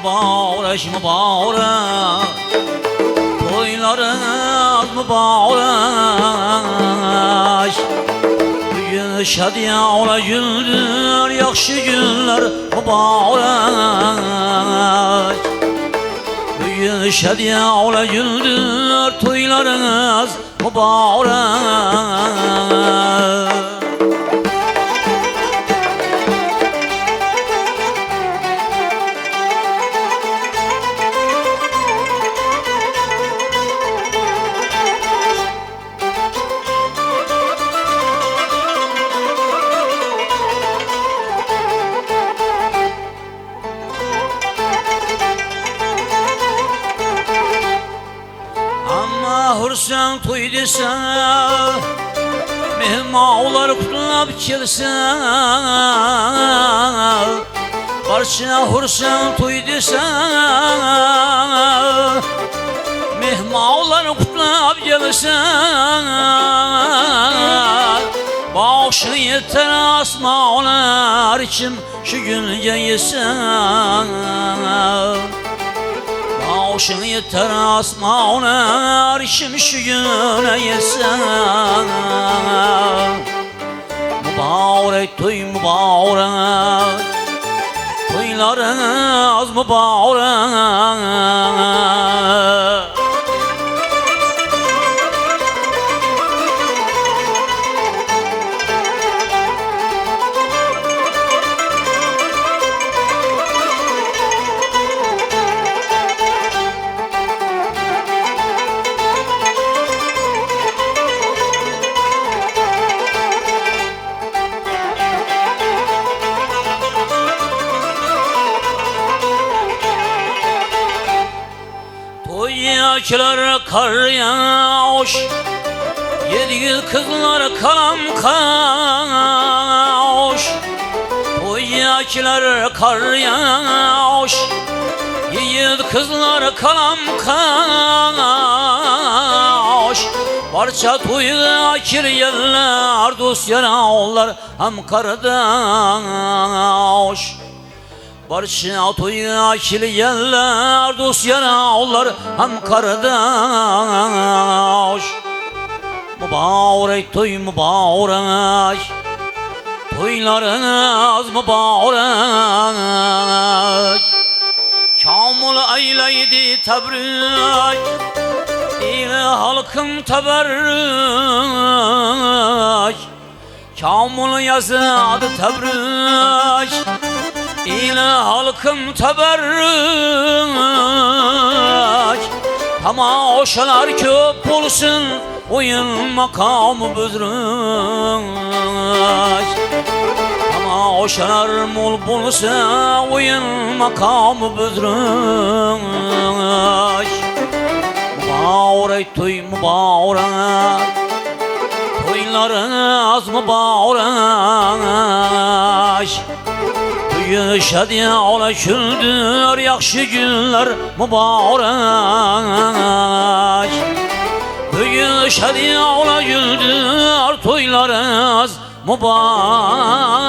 mübarek mübarek, toylarınız mübarek. Bugün şadiye ola güldür, yaxşı günler mübarek. Bugün şadiye ola güldür, toylarınız mübarek. Hırsan toy desen, mehmanlar kutlab kelsen. Barcha hırsan toy desen, mehmanlar kutlab kelsen. Başını yeter asmalar için şu günge yesen. Başını yeter asmalar için şu güne yesen. Mübarek toy mübarek, toylarınız mübarek. Toyaklar kar yağış, yedi kızlar kalam kaş. Toyaklar kar yağış, yedi kızlar kalam kaş. Barça toyga kiryenler, dost yaralar hem kardeş. Barça toyga kiryenler, dost yaralar hem kardeş. Mübarek toy mübarek, toylarınız mübarek. Kamil eyleydi tebrik, ile halkım teberrük. Kamil yazdı tebrik, ile halkım teberrük. Tamaşalar köp olsun, oyun makamı büzrük. Tamaşalar mol bulsa, oyun makamı büzrük. Mübarek toy mübarek, toylarınız mübarek. Bugün şadiye ola güldür, yaxşı günler mübarek. Bugün şadiye ola güldür, toylarınız mübarek.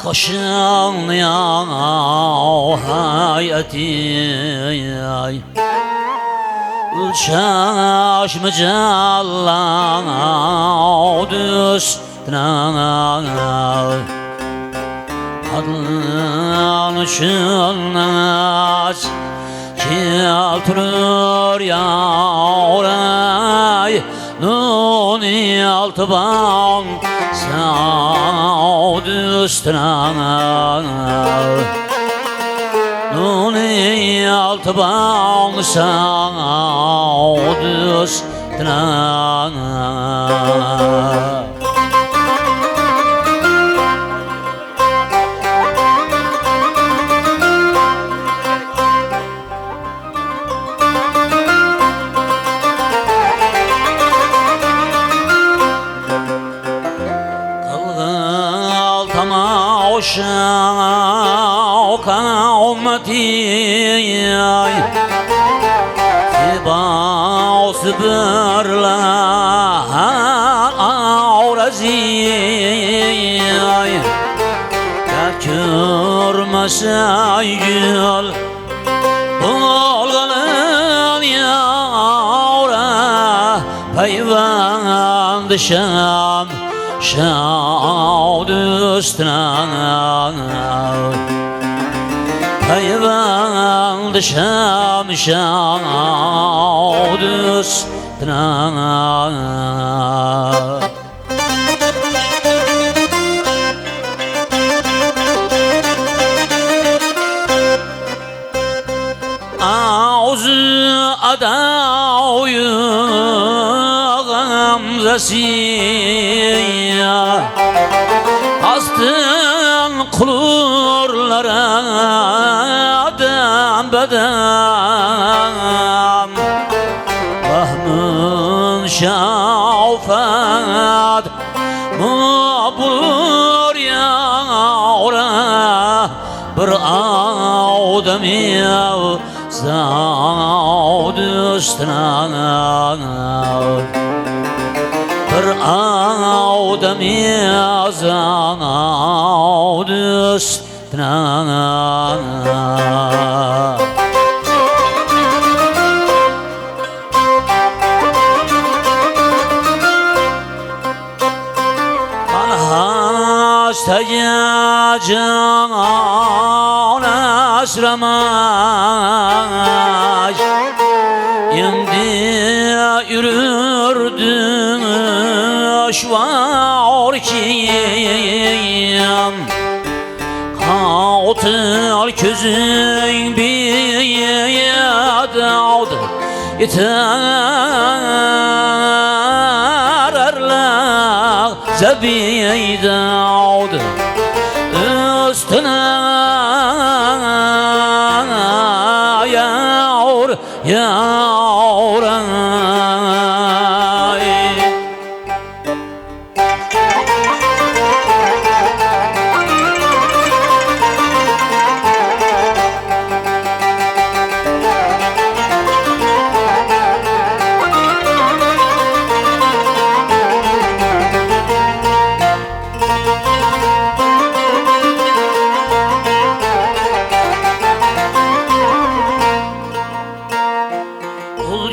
Kaşın ya hayati, çeşme calla düstüne. Adın çınlaş keltirir ya oraya, Nuni altıban Saud üstüne Nuni altıban Saud üstüne Şauka ummeti Tibau sıbırla Aurazi Kakürmesay gül Bulgalın yavra Peyvan Şam Şaud üstüne Peyvan Şam Şaud üstüne Ağzı adağıyı gamzesi Astın kulurlara adam bedam Vahmın şafat Mabur yavra Bir ağdım yav Zaud üstüne Bir ağdım yazan ağud üstüne Alhaçtayacağın asramaş Şimdi yürürdün Şvar kim Kautlar közün bir yadavdı Yetererler zebidavdı Üstüne yavr yavran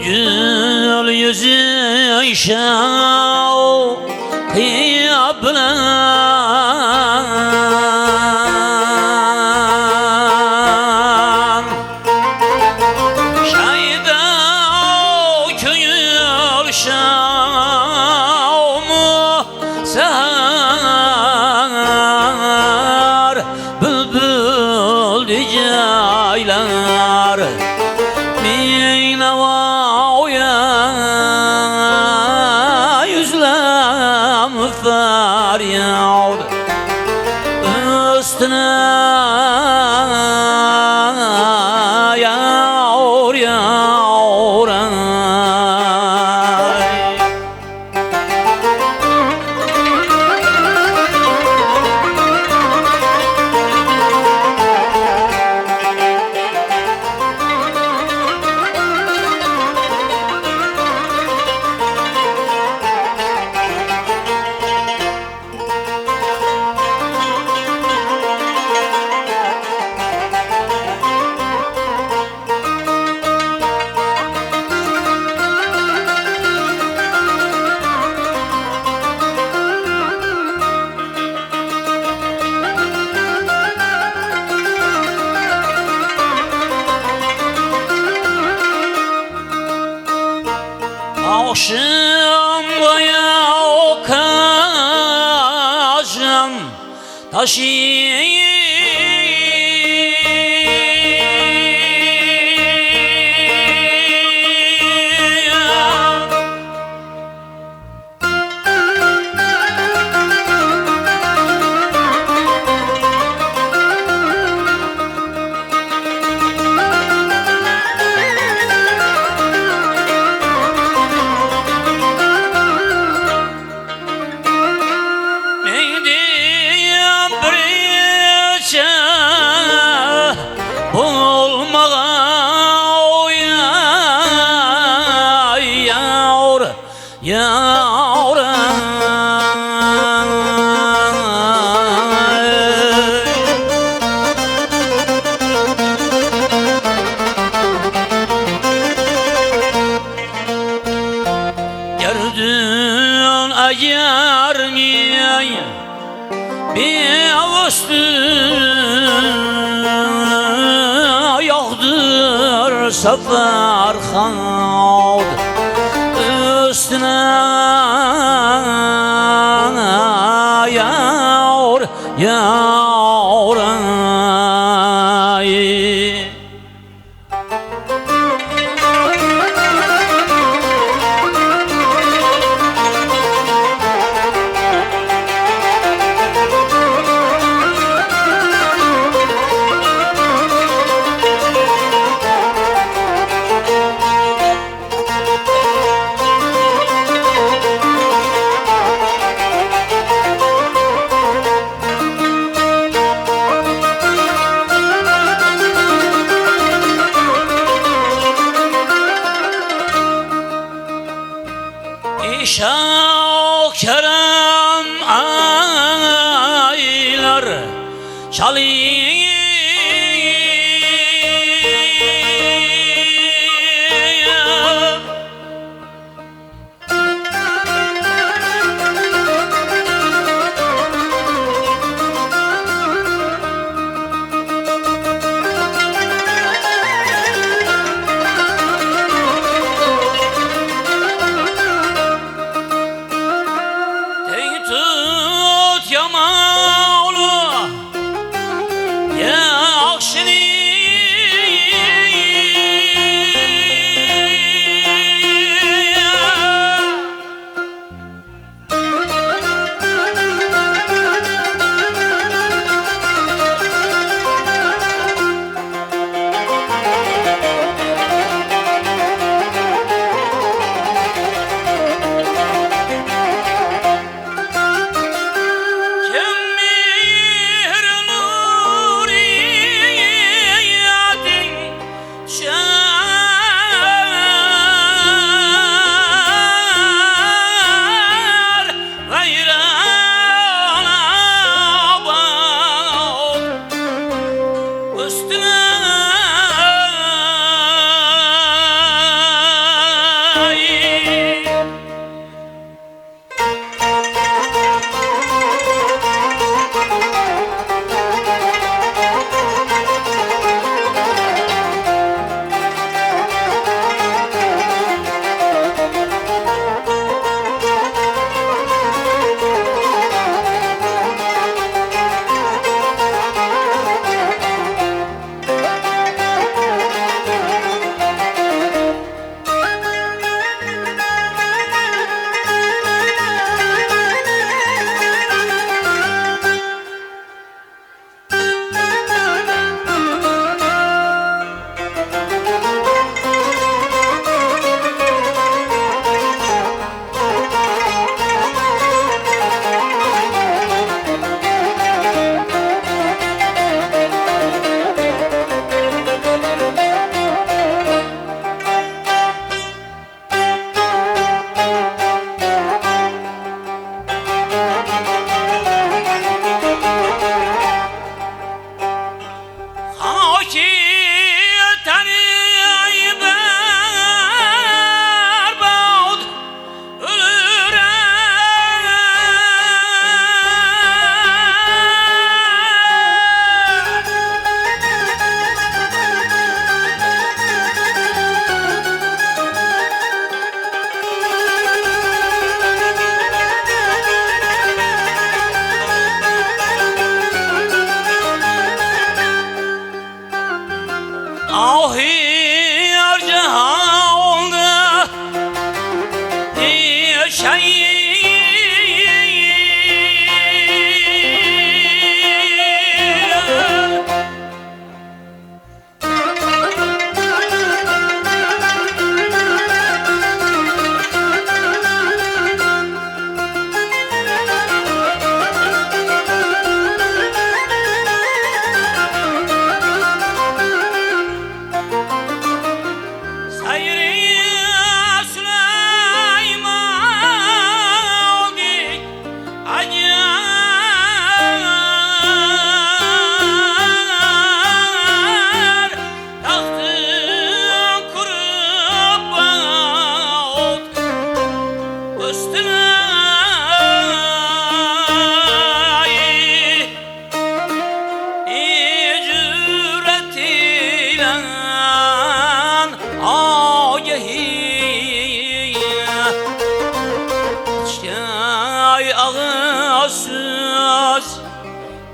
Gül yüzü şav kıyabla Şayda köyül şav mu sar Bülbül diyecekler Feryat üstüne yavr yavran Aşığım taşı Gördün ayar miyay bir ağustos yoktur sefer kod üstüne yağır yağır Şakerem aylar çalıyor yamanı ya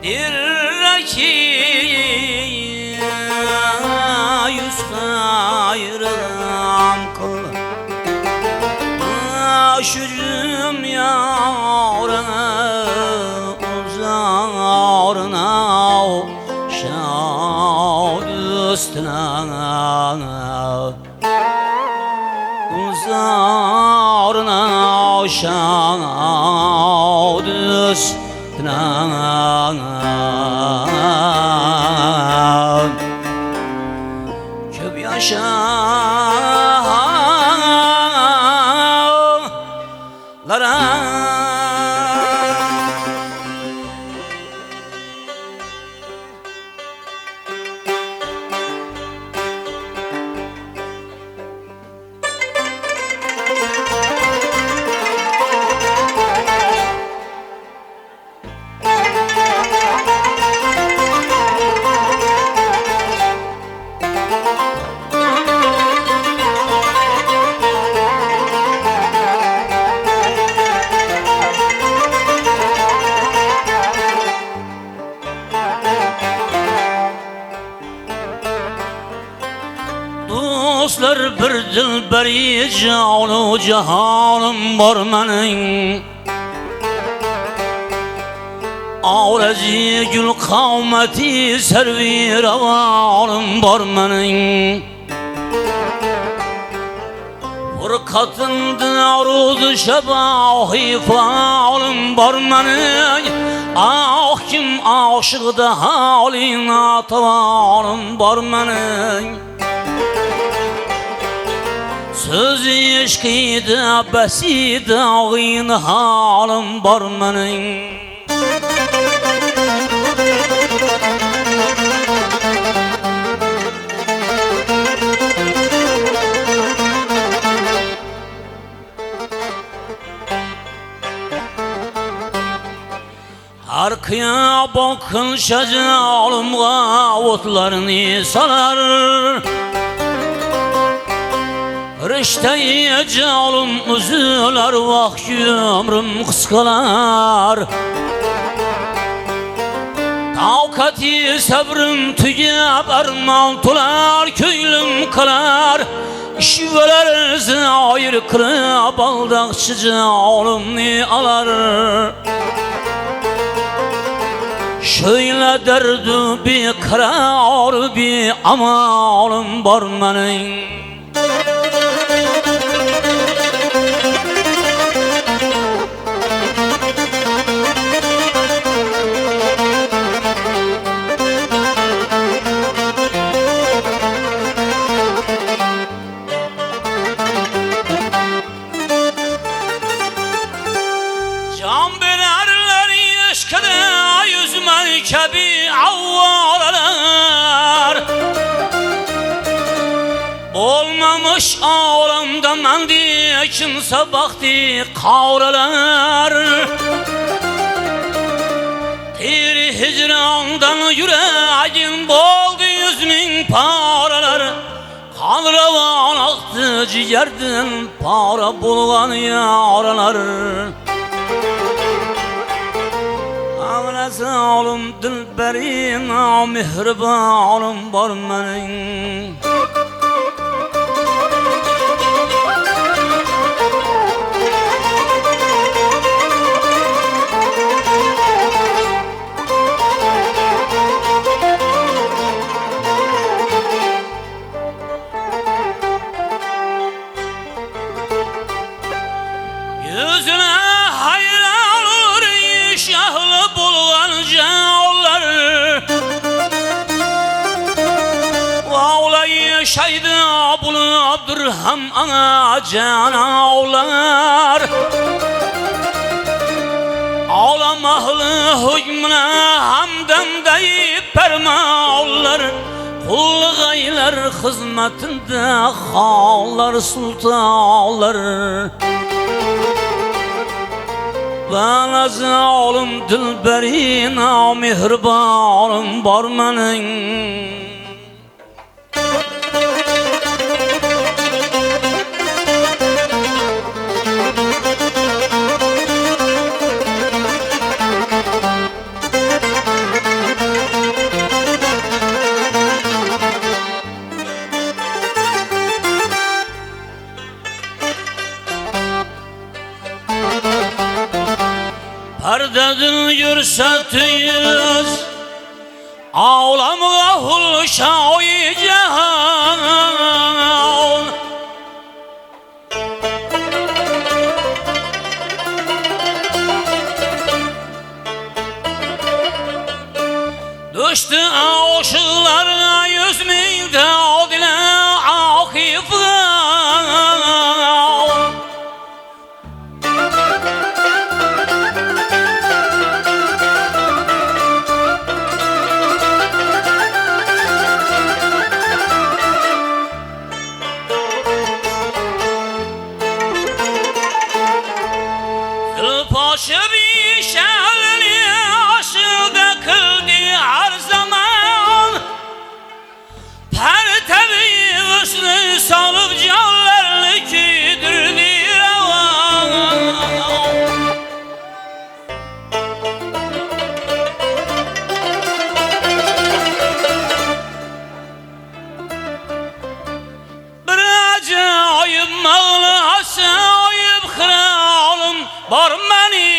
Dirler ki yüz hayran kıl aşırım yarına uzarına şad üstüne uzarına şad üstüne köp yaşalara dostlar bir dilberi canu cihanım var menin Ağrezi gül kavmeti servi revanım var menin Fırkatın aruz şebahi faalım var menin Ah kim aşıkda halina tavanım var menin Söz eşkide beside ağın halim var menin Arkaya bakın şecalımga otlarını salar Rişteyi calım üzüler vahşi ömrüm kıskalar Tavkati sabrim tügep arman tular köylüm kalar İşveler zahir kırıp aldakçı calımni alar Şöyle derdi bir karar bir amalım var menin Kebi avvaralar Olmamış ağlamda mendi kimse baktı kavralar Tiri hicrandan yüreğim boldu 100.000 paralar Kan revan aktı ciğerden para bulgan yaralar Ağlasağlım dilberim mihribanım var menin Yüzüne hayran olur şahlı bulgan cağlar Ağlayı şaydı bunu Abdurraham ana canavlar Ağlamahlı hükmüne hamden deyip permağlar Kulluq eyler hizmetinde xallar sultanlar Bana zalim dilberin mihribanım var menin 600 Ağlamığa hulşayı cehan Düştü aşıklarına 100 bin tadile akifı Paşa bir şehirli aşıda kıldı her zaman Pertevi ıslı salıp canlarını küdürdü Bir acayip mağlı asayip kralım var məni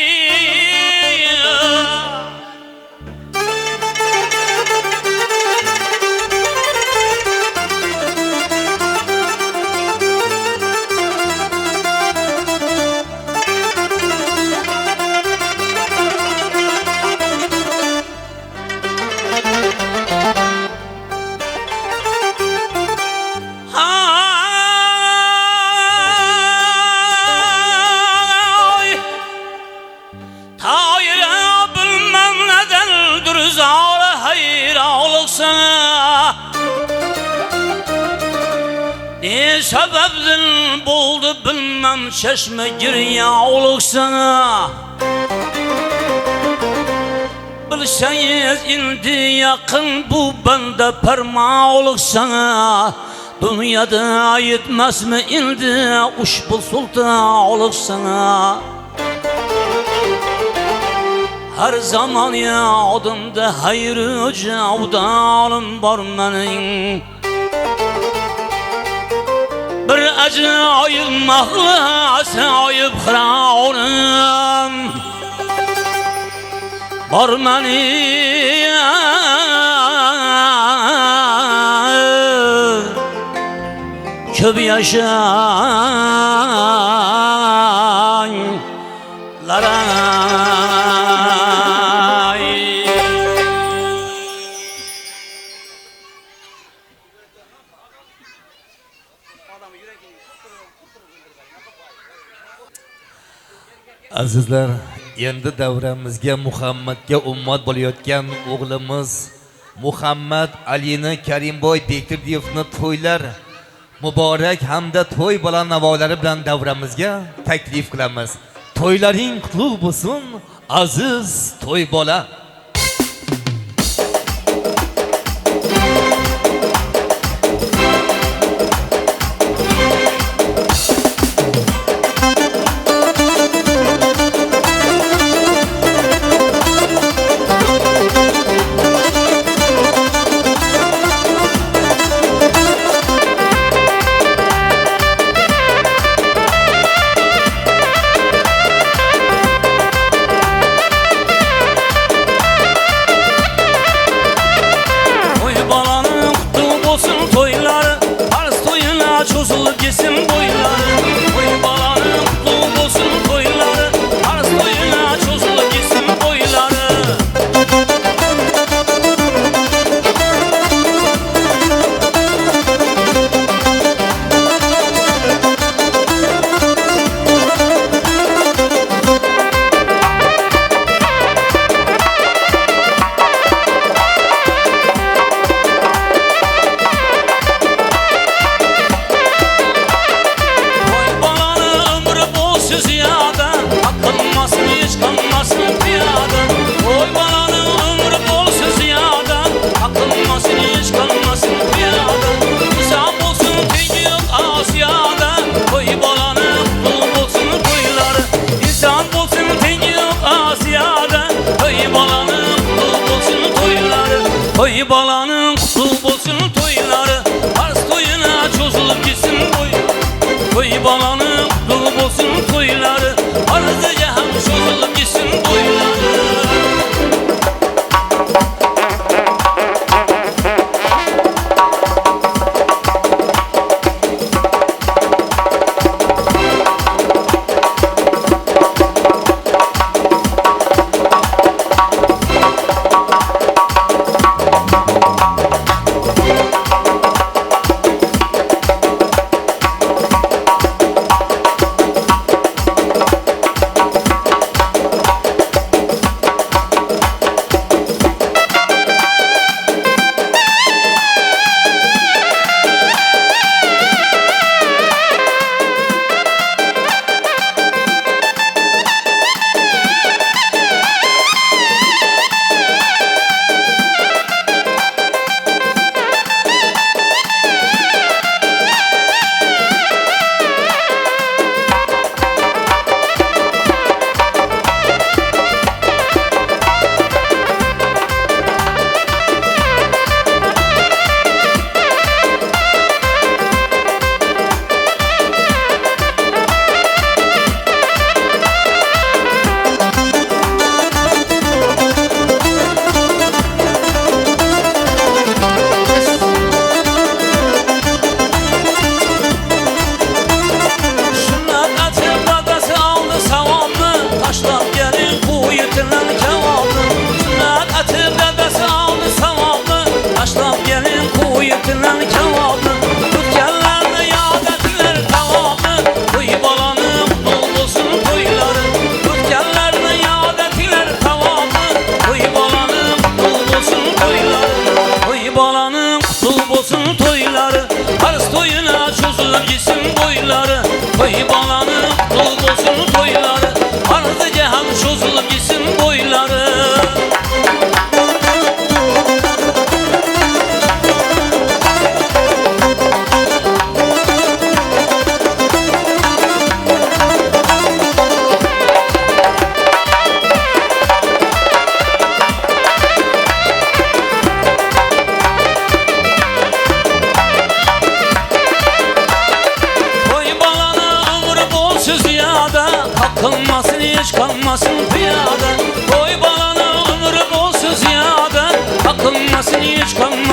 Ne sebepten buldu bilmem çeşme giryağlık sana Bilseniz indi yakın bu bende permalık sana Dünyada yetmez mi indi uşbul sultanlık sana Her zaman yadımda hayrı cavdanım var benim Bir acayip mahlas ayıp kralım var benim Köp yaşaylara Azizlar, endi davramizga Muhammadga ummat bo'layotgan o'g'limiz Muhammad Alini Karimboy Bekirdiyevni to'ylar muborak hamda to'y bola navolari bilan davramizga taklif qilamiz. To'ylaring qutlug' bo'lsin, aziz to'y bola. Toy balanın kutlu olsun toyları, Pars toyuna çözülüp gitsin boy. Toy balanın kutlu olsun toyları, Pars'ı hem çözülüp gitsin boyları.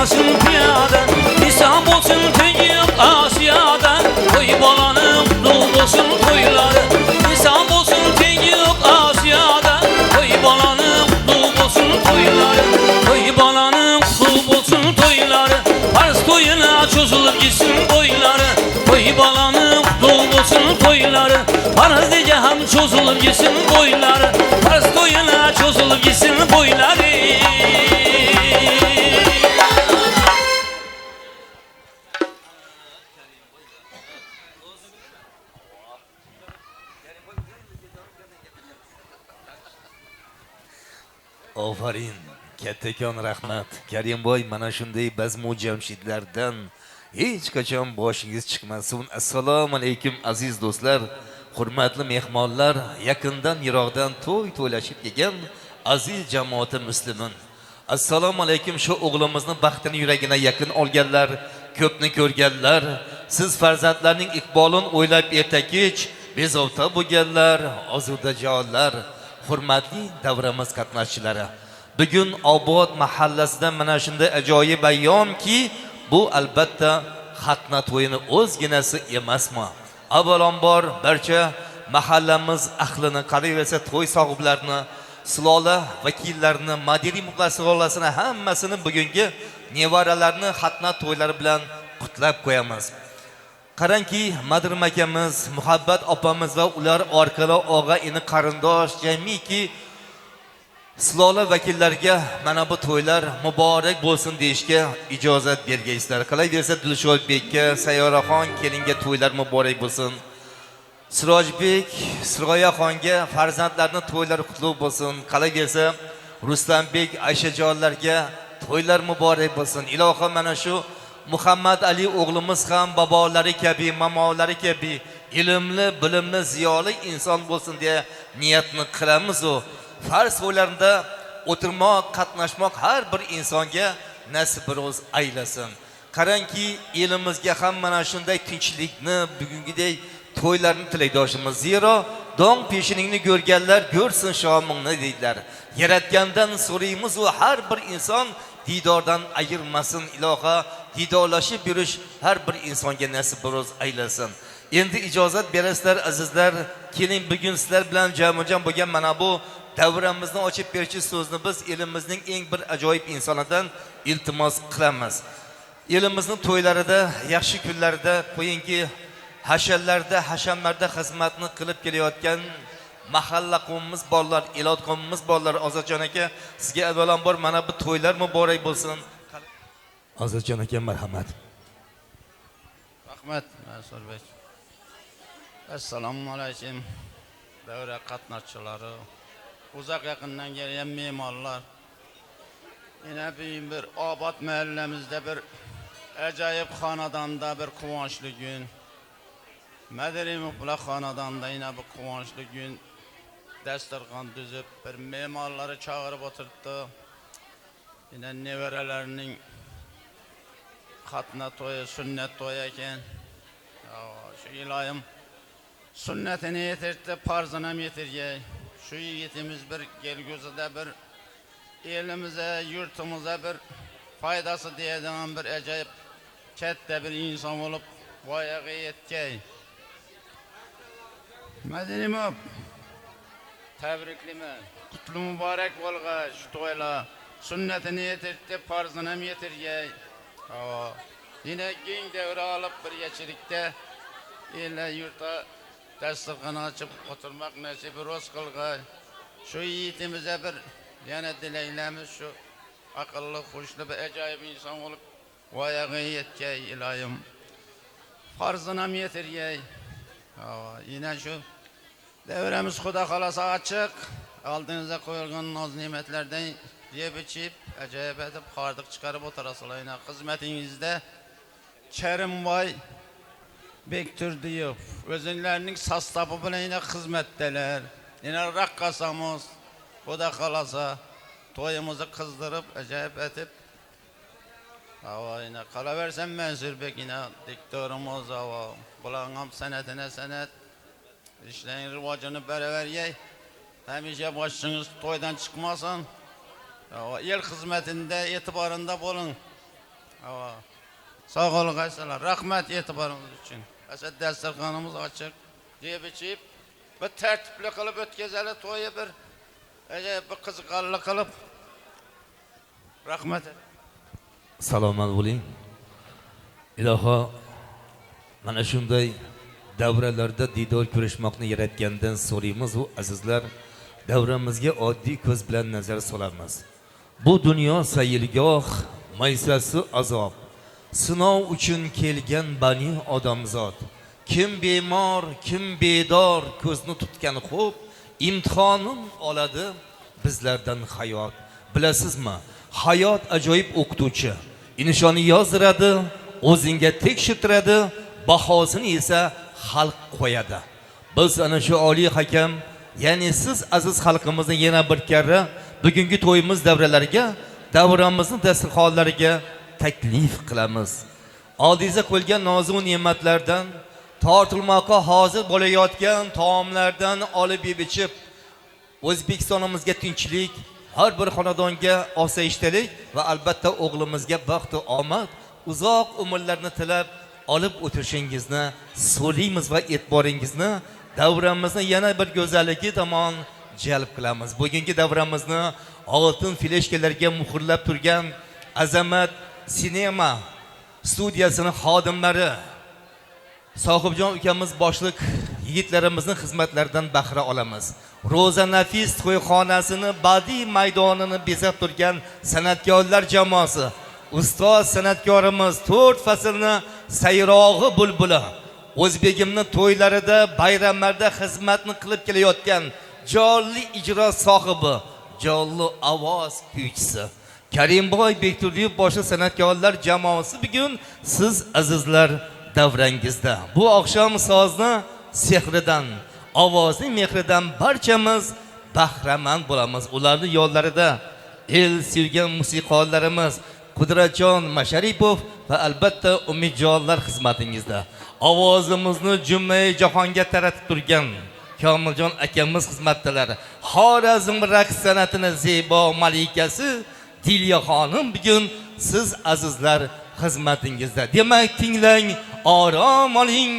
başın piyada İnsan olsun tüyüp Asiyada Toy balanın kutlu olsun toyları İnsan olsun tüyüp Asiyada Toy balanın kutlu olsun toyları Toy balanın kutlu olsun toyları Pars toyuna çözülüp gitsin boyları Toy balanın kutlu olsun toyları Pars dece hem çözülüp gitsin boyları Pars toyuna çözülüp gitsin boyları Ofarin, kattakon rahmat. Karimboy mana shunday bazmu jamshidlardan hech qachon boshingiz chiqmasin. Assalomu alaykum aziz do'stlar, hurmatli mehmonlar, yaqindan yiroqdan to'ylashib kelgan aziz jamoati muslimin. Assalomu alaykum shu o'g'limizni baxtini yuragina yaqin olganlar, ko'pni ko'rganlar, siz farzandlarning iqbolini o'ylab ertakich bezovta bo'lganlar, ozudajonlar. Hurmatli davramiz qatnashchilari, bugun Obod mahallasida mana shunday ajoyib ayyomki, bu albatta xatna to'yini o'zginasi emasmi? Avvalambor barcha mahallamiz ahlini, qolaversa to'y sohiblarini, silola vakillarini, madaniy muxlis silolasini hammasini bugungi nevaralarini xatna to'ylari bilan qutlab qo'yamiz. Qarangki, Madrim akamiz, Muhabbat opamiz va ular orqali og'a ini qarindosh jamiki silola vakillariga mana bu to'ylar muborak bo'lsin deyishga ijozat bergaysizlar. Qolaversa Dilshodbekka, Sayyoraxon kelinga to'ylar muborak bo'lsin. Sirojbek, Siroyaxonga farzandlarning to'ylari qutlug' bo'lsin. Qolaversa Ruslanbek, Ayshajonlarga to'ylar muborak bo'lsin. Ilohim mana shu Muhammad Ali o'g'limiz ham bobolari kabi, mamolari kabi ilmli, bilimli, ziyoli inson bo'lsin deya niyatni qilamiz. O farz o'ylarida o'tirmoq, qatnashmoq har bir insonga nasib biroz aylasin. Qarangki, elimizga ham mana shunday tinchlikni, bugungidek to'ylarni tilaydoshimiz. Zero dong peshiningni ko'rganlar ko'rsin shomingni deydilar. Yaratgandan so'raymiz, u har bir inson didordan ayirmasin. Iloha didorlashib yurish har bir insonga nasib biroz aylasin. Endi ijozat berasizlar azizlar, keling bugun sizlar bilan jam-jam bo'lgan mana bu davramizni ochib beruvchi so'zni biz elimizning eng bir ajoyib insonidan iltimos qilamiz. Elimizning to'ylarida, yaxshi kunlarida, qo'yinki hashallarda, hashamlarda xizmatni qilib kelayotgan mahalla qavmimiz borlar, elot qavmimiz borlar. Ozodjon aka, sizga avvalambor mana bu to'ylar muborak bo'lsin. Ozodjon aka, marhamat. Rahmat, Mansurbek. Assalomu alaykum. Davra qatnashchilari, uzoq yaqindan kelgan me'morlar. Yana bir Obod mahallamizda bir ajoyib xonadonda bir quvonchli kun. Madaniy muxlis xonadonda yana bir quvonchli kun. Dasturxon tuzib, bir me'morlarni chaqirib o'tirdi. Yana nevaralarining xatna to'yi, sunnat to'yi ekan. Shu iloyim sunnatini yetirdi, farzini ham yetirgay. Shu yigitimiz bir kelgusida bir elimize, yurtumuza bir faydası deydigan bir ajoyib katta bir inson bo'lib voyaga yetgay. Madinimov, tabriklayman. Qutlu muborak bo'lg'ay shu to'ylar. Sunnatini yetirdi, farzini ham yetirgay. Yine keng davra olib bir yachirikda ellar yurtda dasturxon ochib o'tirmoq nasibi ro'z qilg'ay. Shu yigitimize bir yana dilaylarimiz shu aqlli, xushli bir ajoyib inson bo'lib voyaga yetgay iloyim. Farzini ham yetirgay. Yine şu devremiz Xudo xolasa ochiq. Oldingizga qo'yilgan noz-ne'matlardan yeb ichib, ajoyib etib xordiq chiqarib o'tirasizlar. Yine xizmetinizde Kerimboy Bekturdiyev o'zlarining sostavi bilan yine xizmatdalar. Yine raqqasamiz Xudo xolasa to'yimizni qizdirib, ajoyib etib yine qolaversan Mansurbek yine diktorimiz bularning ham san'atine san'at işlerin rivojini beraber yey. Hamisha boşunuz to'ydan chiqmasin. El xizmetinde, etibarında bo'lin. Sağ olun qaysalar. Rahmat e'tiborunuz uchun. Asad dasturxonimiz ochiq. Yeb ichib, bir tartibli qilib o'tkazali to'yi bir bir qiziqarli qilib. Rahmat. Salomat bo'ling. Iloho mana shunday davralarda diydor ko'rishmoqni yaratgandan so'raymiz u azizlar, davramizga oddiy ko'z bilan nazar solamiz. Bu dunyo sayilgoh, maysasi azob. Sinov uchun kelgan bani odamzod. Kim bemor, kim bedor, ko'zni tutgan xo'p, imtihonun oladi bizlardan hayot. Bilasizmi? Hayot ajoyib o'qituvchi. Nishoni yozdiradi, o'zingga tekshirtiradi, bahosini esa xalq qo'yadi. Biz ana shu oliy hakam, ya'ni siz aziz xalqimizni yana bir karra bugungi to'yimiz davralariga, davramizni dasturxonlariga taklif qilamiz. Oldiza qo'yilgan nozik ne'matlardan, tortilmoqqa hozir bo'layotgan taomlardan olib yeb-ichib, O'zbekistonimizga tinchlik, har bir xonadonga osoyishtalik va albatta o'g'limizga baxt va omad, uzoq umrlarni tilab olib o'tirishingizni so'raymiz va e'tiboringizni davramizni yana bir go'zalligi tomon jalb qilamiz. Bugungi davramizni oltin fleshkalarga muhrlab turgan Azamat sinema studiyasini xodimlari, Sohibjon ukamiz boshliq yigitlarimizning xizmatlaridan bahra olamiz. Ro'za Nafis to'yxonasini badiiy maydonini bezab turgan san'atkorlar jamoasi, ustoz san'atkorimiz 4 faslni sayrog'i bulbuli, O'zbegimni to'ylarida, bayramlarda xizmatni qilib kelayotgan jonli ijro sohibi, jonli ovoz kuychisi Karimboy Bekturdiyev boshliq san'atkorlar jamoasi bugun siz azizlar davrangizda. Bu oqshom sozni sehridan, ovozning mehridan barchamiz bahramand bo'lamiz. Ularning yo'llarida el sevgan musiqalarimiz Qudratjon Masharipov va albatta Umidjonlar xizmatingizda. Ovozimizni jumlai jahonga taratib turgan Komiljon akamiz xizmatdalar. Xorazm raqs san'atining zebo malikasi Dilya xonim bugun siz azizlar xizmatingizda. Demak, tinglang, orom oling,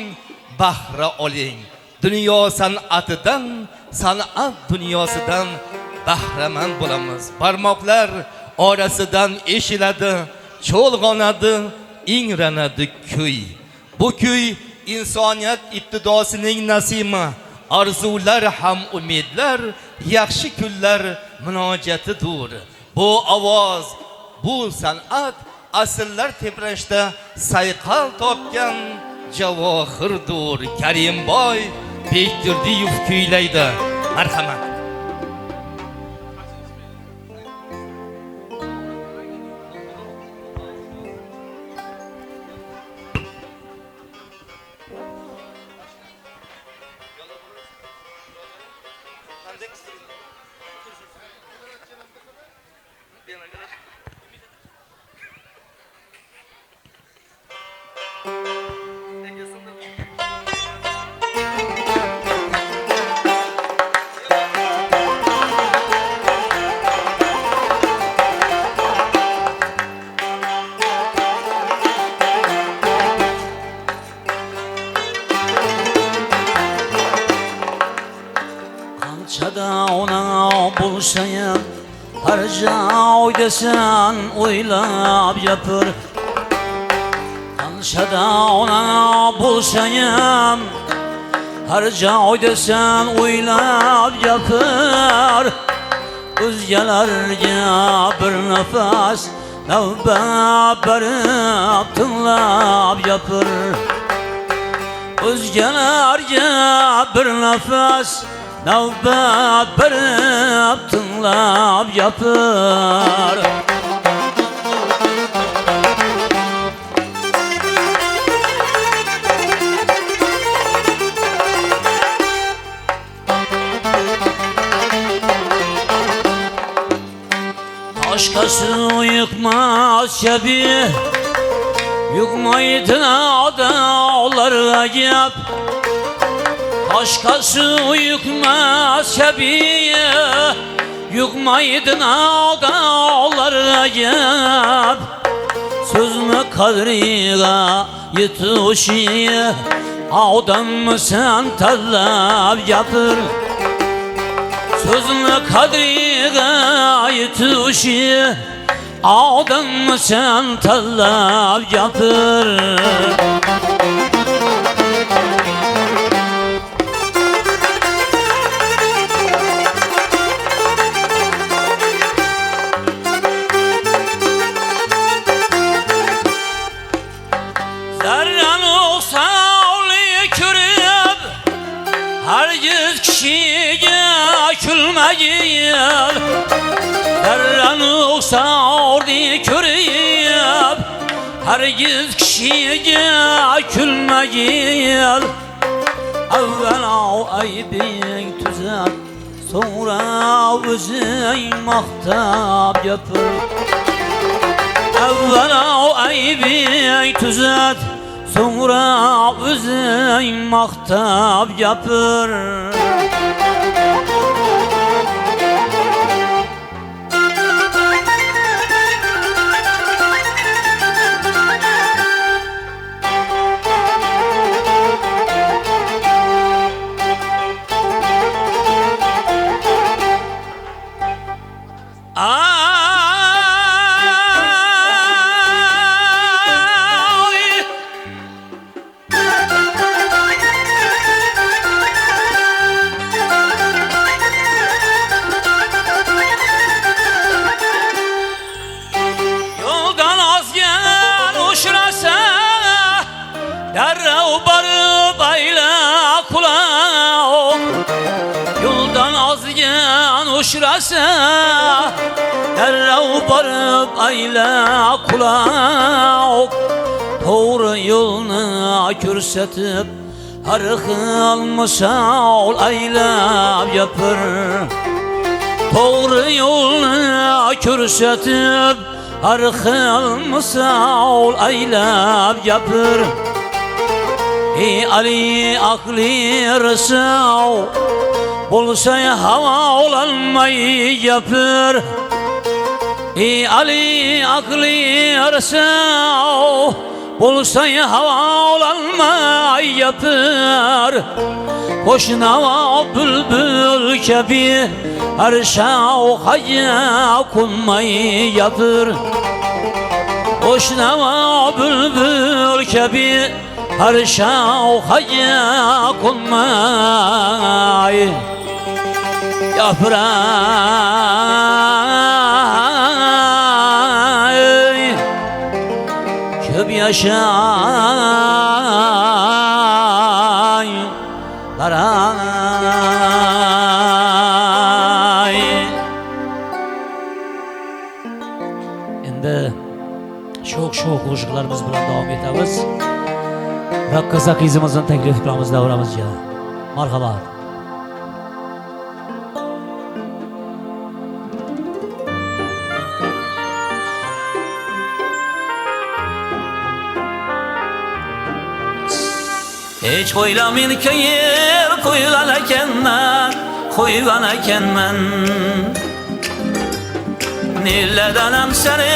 bahra oling. Dunyo san'atidan, san'at dunyosidan bahramand bo'lamiz. Barmoqlar orasidan eshiladi, cho'lg'onadi, ingranadi kuy. Bu kuy insoniyat ibtidosining nasimi, arzular ham umidlar, yaxshi kunlar munojatidir. Bu ovoz, bu san'at asrlar tebrashda sayqal topgan javohirdir. Karimboy Bekturdiyev kuylaydi. Marhamat. bulsayım her joyda sen o'ylab yapır. Qanchada ona bulsayım her joyda sen o'ylab yapır. O'zgalarga bir nafas navbat berib tinglab yapır. O'zgalarga bir nafas navbat berib tinglab yapır. Başkası yıkmaz şebih, yıkmaydı dağlara gep. Başkası yıkmaz şebih, yıkmaydı dağlara gep. Sözümü kadriga yetuşi Adam sen tallab yapır Sözünü kadriga yetuşi Adam sen tallab yapır Herkes kişiye külmeyip Derranı olsa orada körüyüp Herkes kişiye külmeyip Evvela aybin tüzet Sonra özün mahtap yapır Evvela aybin tüzet Sonra özün mahtap yapır Derrev barıp ayla kulağım Yoldan azgen uçrasa Derrev barıp ayla kulağım Doğru yolunu körsetip Her xil misal aylab yapır Doğru yolunu körsetip Her xil misal aylab yapır Ey Ali akli rısav Bolsa hava olanmayı yapır Ey Ali akli rısav Bolsa hava olanmayı yapır Koşnava bülbül kebi Her şav haya konmayı yapır Koşnava bülbül kebi Her şav haya konmayı yapray Köp yaşay laray Endi sho'x qo'shiqlarimiz bilan davom etamiz Rakkaza qizimizdan taklif qilamiz davramizga. Marhaba. Hiç o'ylamin kayir qo'ygan ekanman Nelerden hem seni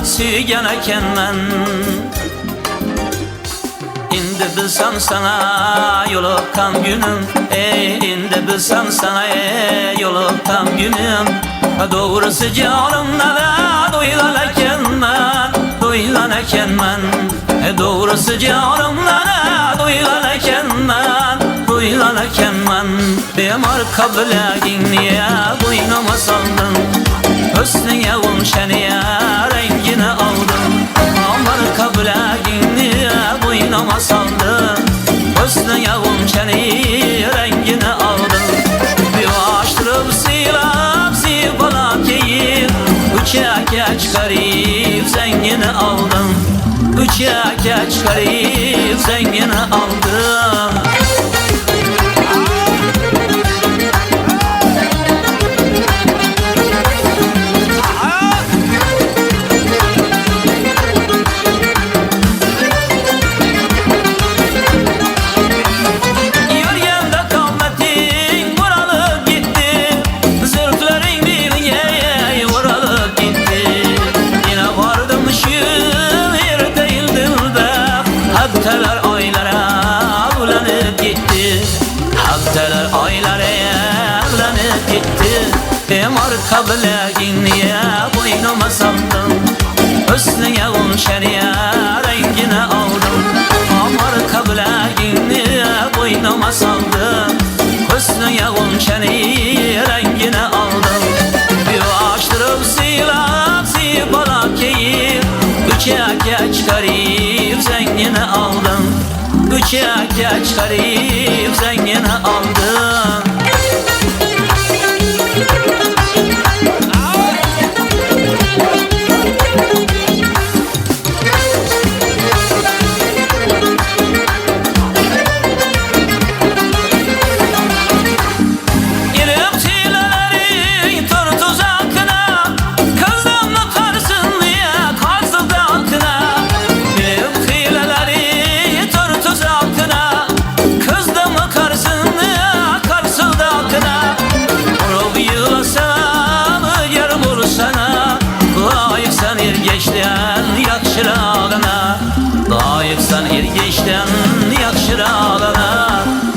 suygan ekanman Indi bilsem sana yo'liqqan günüm Indi bilsem sana yo'liqqan günüm Doğrusu canımdan doygan ekanman Doğrusu canımdan doygan ekanman Bemar kablegingni boynuma saldın Hüsnüne umşaniye rengini aldın Bemar kablegingni boynuma saldın Hüsnüne umşaniye rengini aldın Bir açtırıp silap keyif Uçaka çıkarıp zengini aldın Uçaka çıkarıp zengini aldın Vardı Üçe çıkarıp zengini aldın. Üçe çıkarıp zengini aldın. Layıqsan ergeçten yaxşırağına.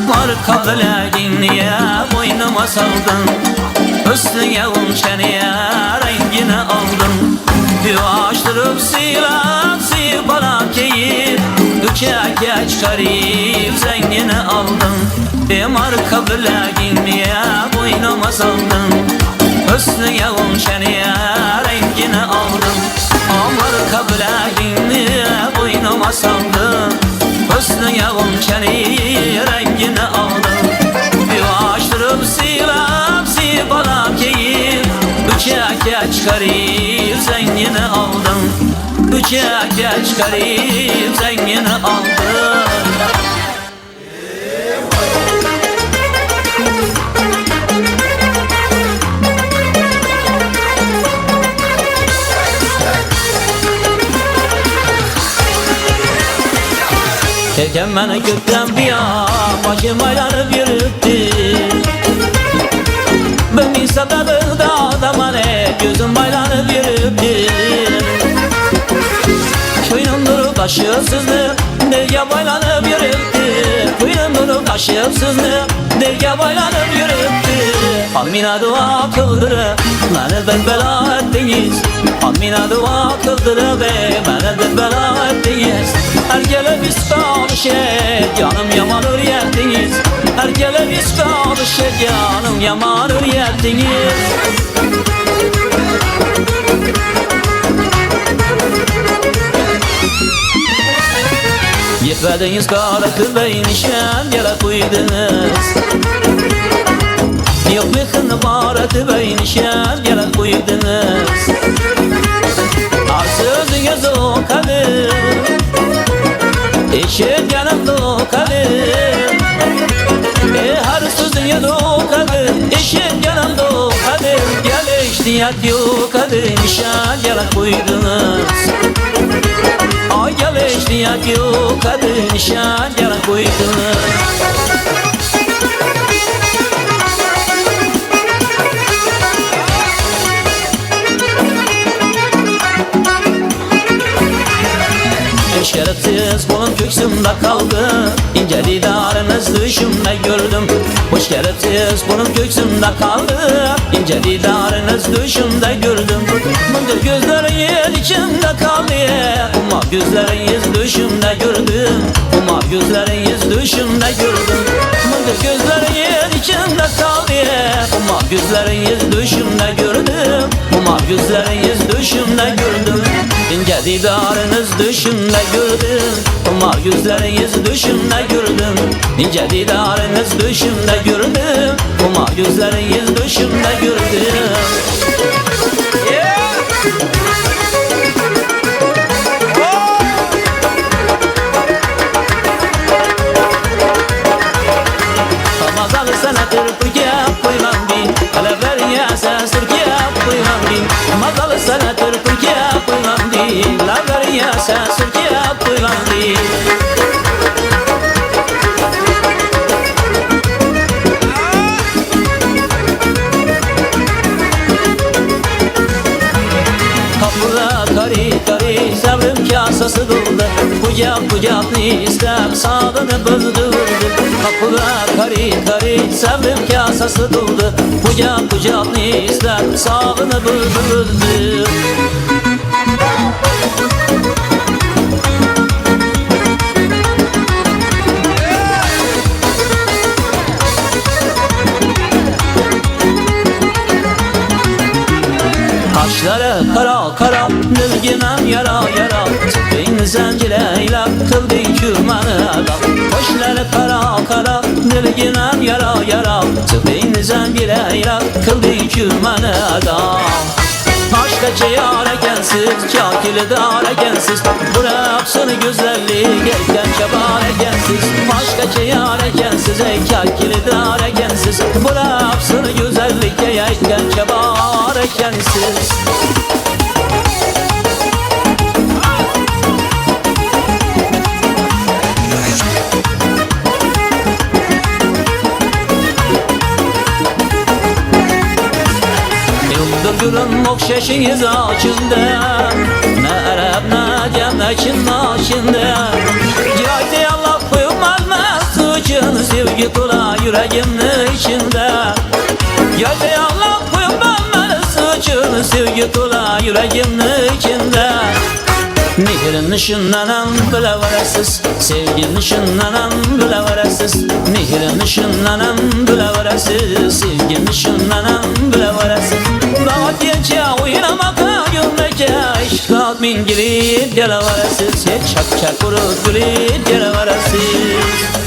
Marka bileğinliye boynuma saldın. Üstüne unçeniye rengini aldın. Yuvaştırıp silap sipala keyip. Üçe çıkarıp zengini aldın. Marka bileğinliye boynuma saldın. Üstüne unçeniye rengini aldın. Marka bileğinliye boynuma saldın. Üstüne unçeni rengini aldın. Yuvaştırıp silap sipala keyip. Üçe çıkarıp zengini aldın. Üçe çıkarıp zengini aldın. Erken beni gökten bir an başım aylanıp yürüttü. Ben bir sebebi dağda bana gözüm aylanıp yürüttü. Köyüm durup taşıyor sızlı derya baylanıp yürüttü. Köyüm durup taşıyor sızlı derya baylanıp yürüttü. Amina dua kıldırıp beni bedbela ettiniz. Amina dua kıldırıp beni bedbela ettiniz. Her gele biz kalışık yanım yaman öğrettiniz. Her gele biz kalışık yanım yaman öğrettiniz. Yetmediniz kara kıbeyin işen yere koydunuz. Yok mıhın baratı beyin işen yere koydunuz. Arsızınız o kalır. Eşit yanımda o kalır. Her sözün o kalır. Eşit yanımda o kalır. Gel iştiyat yok kalır. Nişan yere koydunuz. Ay gel iştiyat yok kalır. Nişan yere koydunuz. Şerefsiz kolum köksümde kaldı. İnce didarınız düşümde gördüm. Bu şerefsiz kolum köksümde kaldı. İnce didarınız düşümde gördüm. Mıngır gözleriniz içimde kaldı. Umar gözleriniz düşümde gördüm. Umar gözleriniz düşümde gördüm. Mıngır gözleriniz içimde kaldı. Umar gözleriniz düşümde gördüm. Umar gözleriniz düşümde gördüm. İnce didarınız düşümde gördüm. Umar gözleriniz düşümde gördüm. İnce didarınız düşümde gördüm. Umar gözleriniz düşümde gördüm. Ramazanı sana tırpıya koylandım. Alevler ya sen sırkıya koylandım. Mazalı sana tırpıya koylandım. Alevler ya sen sırkıya koylandım. Kapıda kari kari sabrım kasası doldu. Kucak kucak istem sağlığını böldü. Kapıda kari kari sabrım kasası doldu. Kucak kucak istem sağlığını böldü. kara kara Nilginem yara yara Beyni zencireyle kıldı kümeni adam Koşları kara kara Nilginem yara yara Beyni zencireyle kıldı kümeni adam Aşka yar ekensiz, kakili dar ekensiz Bıraksın güzelliği gelken çabar ekensiz Aşka yar ekensiz, kakili dar ekensiz Bıraksın güzellik gelken çabar ekensiz Gülün okşaşınız açında Ne Arap ne Cem ne Çin açında Cihayte Allah koyulmaz suçun Sevgi tola yüreğimin içinde Cihayte Allah koyulmaz suçun Sevgi tola yüreğimin içinde Nehrin nişanlanan bile varasız Sevgin nişanlanan bile varasız Nehrin nişanlanan bile varasız Sevgin nişanlanan bile varasız Dağıt gece oynamaka gülmeke İşkat min girip gele varasız Çak çak vurup gülüp gele varasız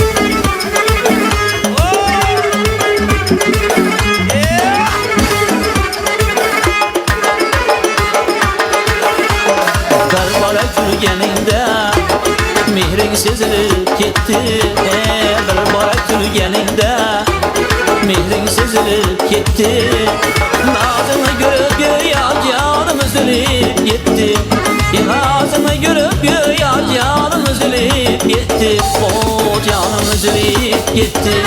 Gülgeninde mihrin sezilip gitti Bir barak gülgeninde mihrin sezilip gitti Nazını görüp güya canım üzülüp gitti Nazını görüp güya canım üzülüp gitti O canım üzülüp gitti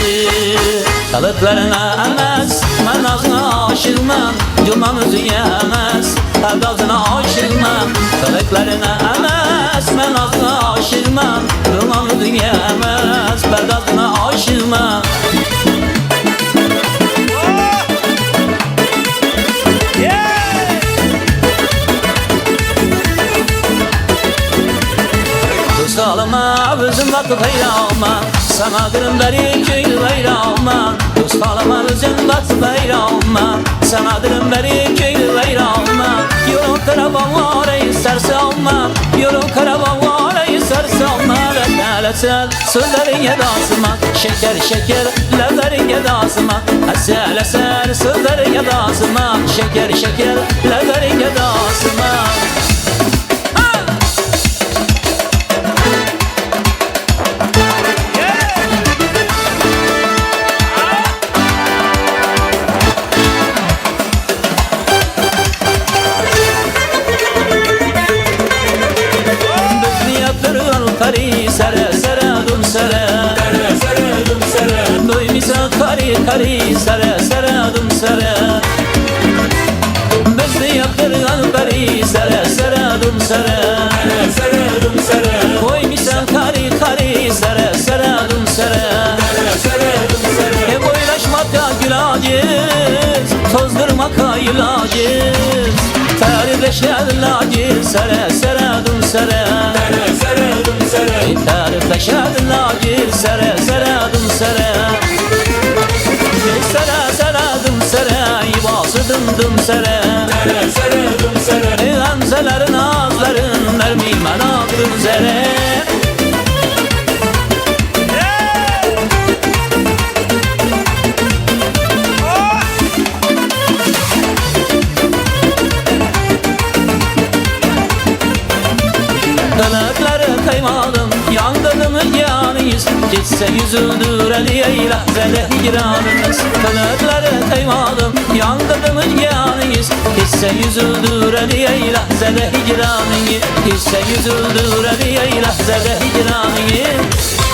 Kalıplarına emez ben ağzına aşılmam Yılmam özü yemez Sevdasına aşılmam Kalıplarına emez ben ağzına aşılmam Yılmam özü yemez Sevdasına aşılmam Dostalama özüm vakıf hayranma Sana beri köylü hayranma Dostalama özüm vakıf hayranma Sana beri köylü hayranma Yolun karavan var isterse alma Yolun karavan var isterse alma Lesel sözlerin yedasıma Şeker şeker levlerin yedasıma Esel esel sözlerin yedasıma Şeker şeker levlerin yedasıma Kari sara sara dum sara Bizni yaptırgan kari sara sara dum sara Sara dum sara Koymisan kari kari sara sara dum sara Sara dum sara Boylaşmakta gülaciz Tozdurmakta ilacız Tarifleşer laciz sara sara dum sara Sara dum sara Tarifleşer laciz sara sara dum sara Sara sara dım sara İbası dım dım sara Sara sara dım sara Gamzelerin ağızların Mermi manaktır zere Kanatları kaymalım Yangınımız yanıyız Gitse yüzüldür eliyle Zede hicranımız Kanatları kaymalım Yangınımız yanıyız Gitse yüzüldür eliyle Zede hicranıyız Gitse yüzüldür eliyle Zede hicranıyız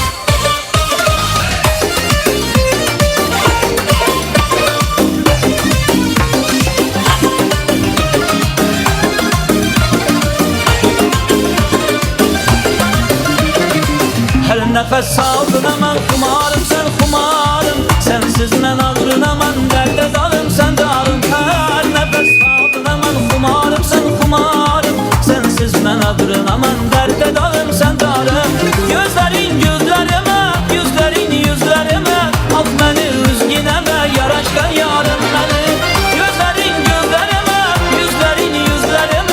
Nefes aldın aman kumarım sen kumarım Sensiz men aldın aman derde dalım sen dalım Her nefes aldın aman kumarım sen kumarım Sensiz men aldın aman derde dalım sen dalım Gözlerin gözlerime, yüzlerin yüzlerime Al beni üzgüneme, yaraşka yarım beni Gözlerin gözlerime, yüzlerin yüzlerime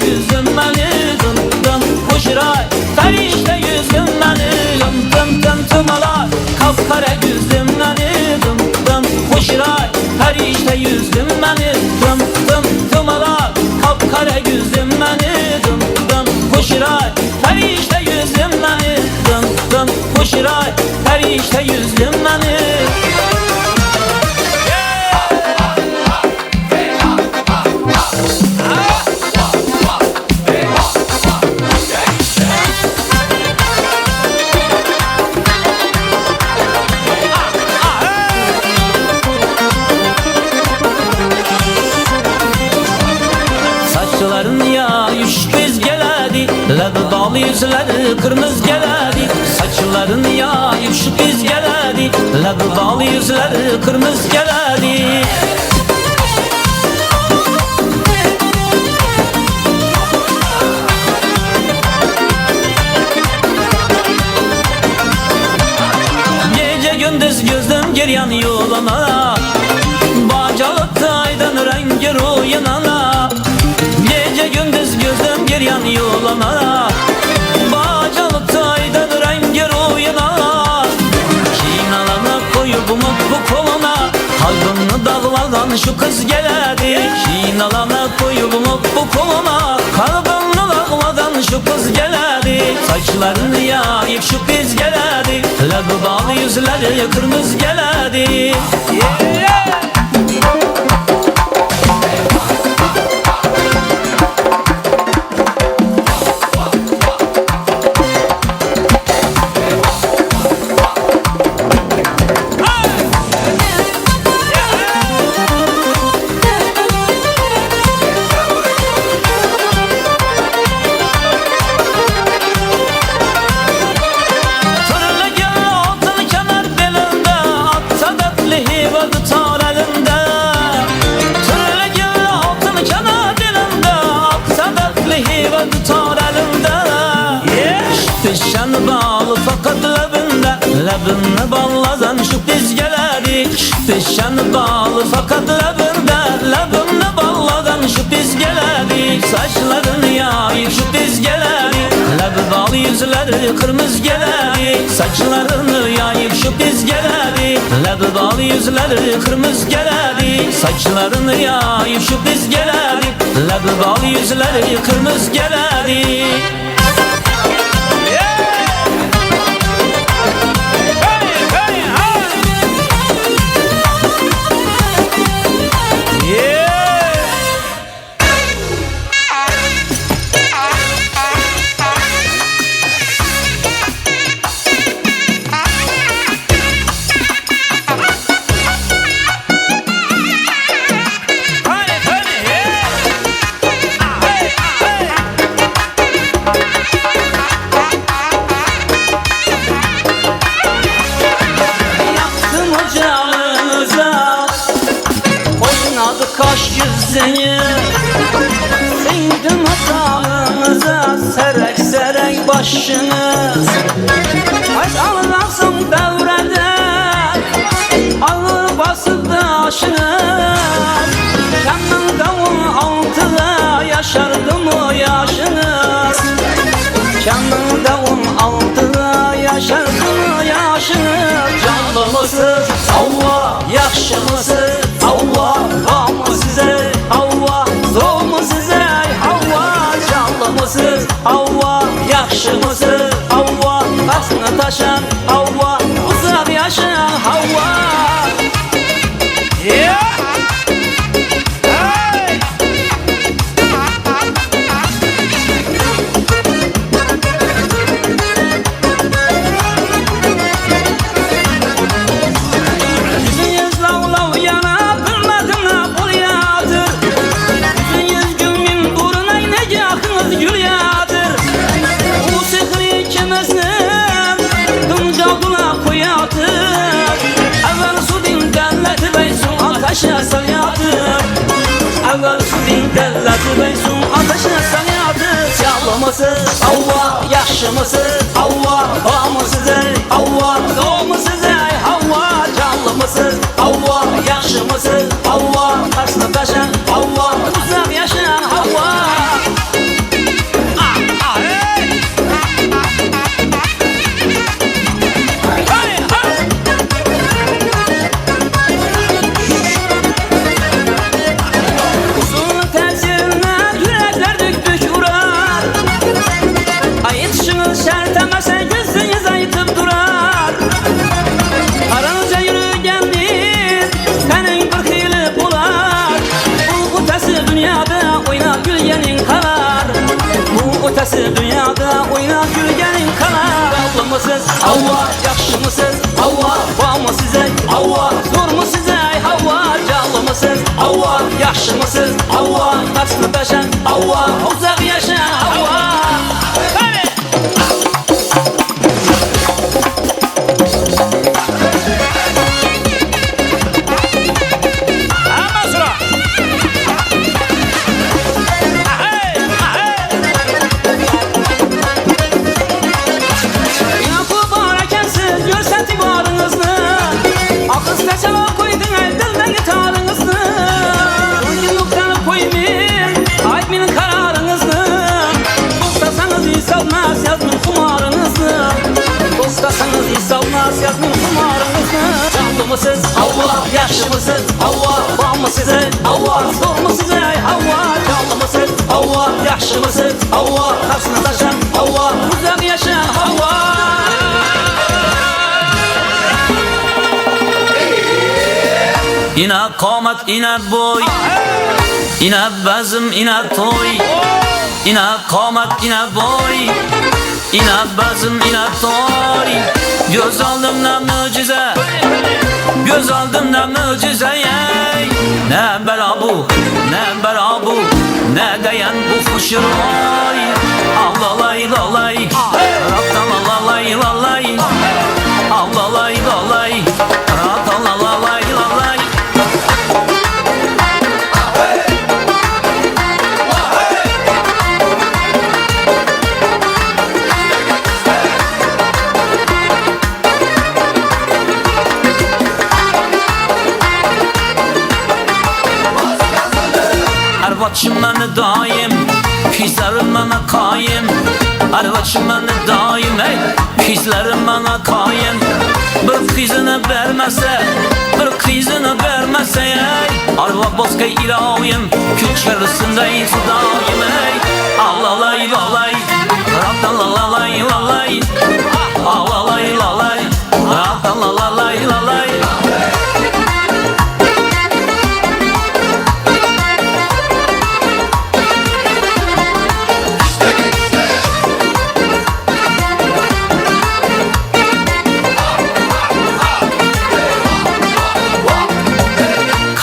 yüzüm beni dım dım Kuşray perişte yüzüm beni dım dım dım Tımalar kapkara yüzüm beni dım dım Kuşray perişte yüzüm beni dım dım Tımalar kapkara yüzüm beni dım dım Kuşray perişte yüzüm beni dım dım Kuşray perişte yüzüm beni Saçların ya yüz geledi Ladı dağlı yüzleri kırmızı geledi Saçların ya yüz geledi Ladı dağlı yüzleri kırmızı geledi Gece gündüz gözüm geryan yolana Bacalıkta aydın rengi ruyunana Gece gündüz gözüm geryan yolana Bacalıkta aydın rengi ruyunana Kinalana koyup bu koluna Kalbini dağladan şu kız geledi Kinalana koyup bu koluna Kalbini dağladan şu kız geledi Saçlarını yayıp şu kız geledi Ladı dağlı yüzleri kırmızı geledi Pişen bağlı fakat Labını balladan şu kız geledi Pişen bağlı fakat Labını balladan şu kız geledi Saçlarını yayıp şu kız geledi Labı bağlı yüzleri kırmızı geledi Saçlarını yayıp şu kız geledi Labı bağlı yüzleri kırmızı geledi Saçlarını yayıp şu kız geledi Labı bağlı yüzleri kırmızı geledi Kaş yüzünü Sindim hatanıza Serek serek başınız Ay ağlarsın devrede Ağır basıp da aşınız Kemin davul altıda Yaşardım o yaşınız Kemin davul altıda Yaşardım o yaşınız Canlı mısınız? Allah yaxşı mısınız? Allah Hamı size Havva Soğumu size Havva Canlı mısınız? Havva Yaxşı mısınız? Havva Taşını taşan Havva Uzak yaşayan Havva Yeah! Ateşe sanyadır Evvel su dinlerdi ben su ateşe sanyadır Çalmasız Havva Yaxşı mısız Havva Hamı size Havva Doğmu size Havva Canlı mısız Havva Yaxşı mısız Havva Taşını taşan Havva Uzak yaşayan Havva Başkası dünyada oynab yürgenin kanar. Avlamısız Havva, yaxşımısız Havva, varmı size Havva, zormu size Havva, canlımısız Havva, yaxşımısız Havva, taksını taşan Havva, uzak yaşa Havva. Dostasanız İsalmaz yazmın kumarınızı. Canlımısız Havva, yaşlımısız Havva, var mı size Havva, zor mu size Havva, canlımısız Havva, yaşlımısız Havva, karşısına taşan Havva, uzak yaşayan Havva. İnat qamat, inat boy, inat bazm, inat toy. İnat qamat, inat boy, inat bazm, inat toy. Göz aldımda mucize, göz aldımda mucize. Ne bela bu, ne bela bu, ne dayan bu fışırlay. Avlalay lalay, raptalalay lalay, avlalay lalay, raptalalay lalay. Arvaçım beni daim, pislerim bana kayım. Arvaçım beni daim, pislerim bana kayım. Bir kızını vermese, bir kızını vermese, arva bozkay ilavim, küçersindeyiz daim. Avlalay lalay, raptalalay lalay, avlalay lalay, raptalalay lalay.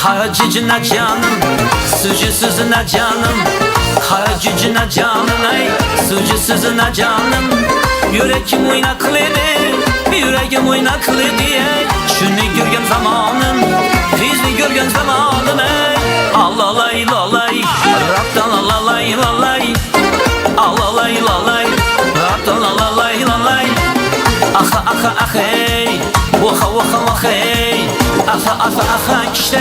Kara cicine canım, sucusuzuna canım. Kara cicine canım, ey sucusuzuna canım. Yüreğim oynaklıdır, yüreğim oynaklıdır. Şunu görgen zamanım, bizni görgen zamanım. Avlalay lalay, raptalalay lalay, avlalay lalay, raptalalay lalay. Aha aha aha hey, vaha vaha vaha hey. Aha aha aha işte,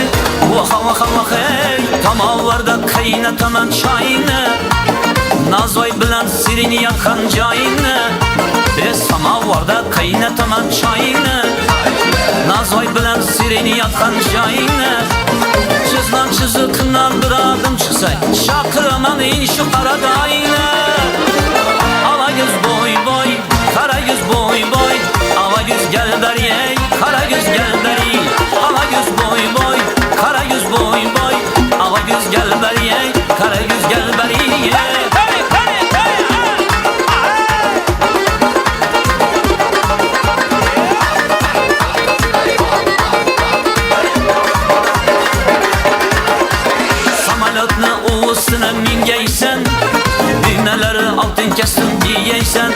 vaha vaha vaha hey. Tamallarda kaynataman çayını, Nazoy bilen sirini yakan cayını. Samavarda kaynataman çayını, Nazoy bilen sirini yakan cayını. Çizlan çizikler bir adım çıksa, şakırman in şu karadayını. Ala göz boy boy, kara göz boy boy. Ala göz gel beri, kara göz gel beri. Ala göz boy boy, kara göz boy boy. Ala göz gel beri, kara göz gel beri. Samalotni uğusuna mingeysen, düğmeleri altın kestim diyeysen.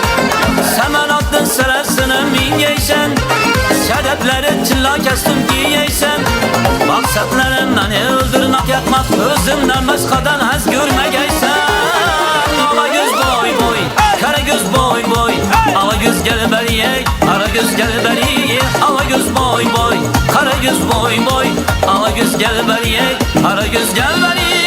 Samalotni sırasına mingeysen, şedetleri tilla kestim diyeysen. Maksatlarım beni öldürmek yapmak, özümden başkadan haz görmegeysen. Ala göz boy boy, kara göz boy boy. Ala göz gel beri, kara göz gel beri. Ala göz boy boy, kara göz boy boy. Ala göz gel beri, kara göz gel beri.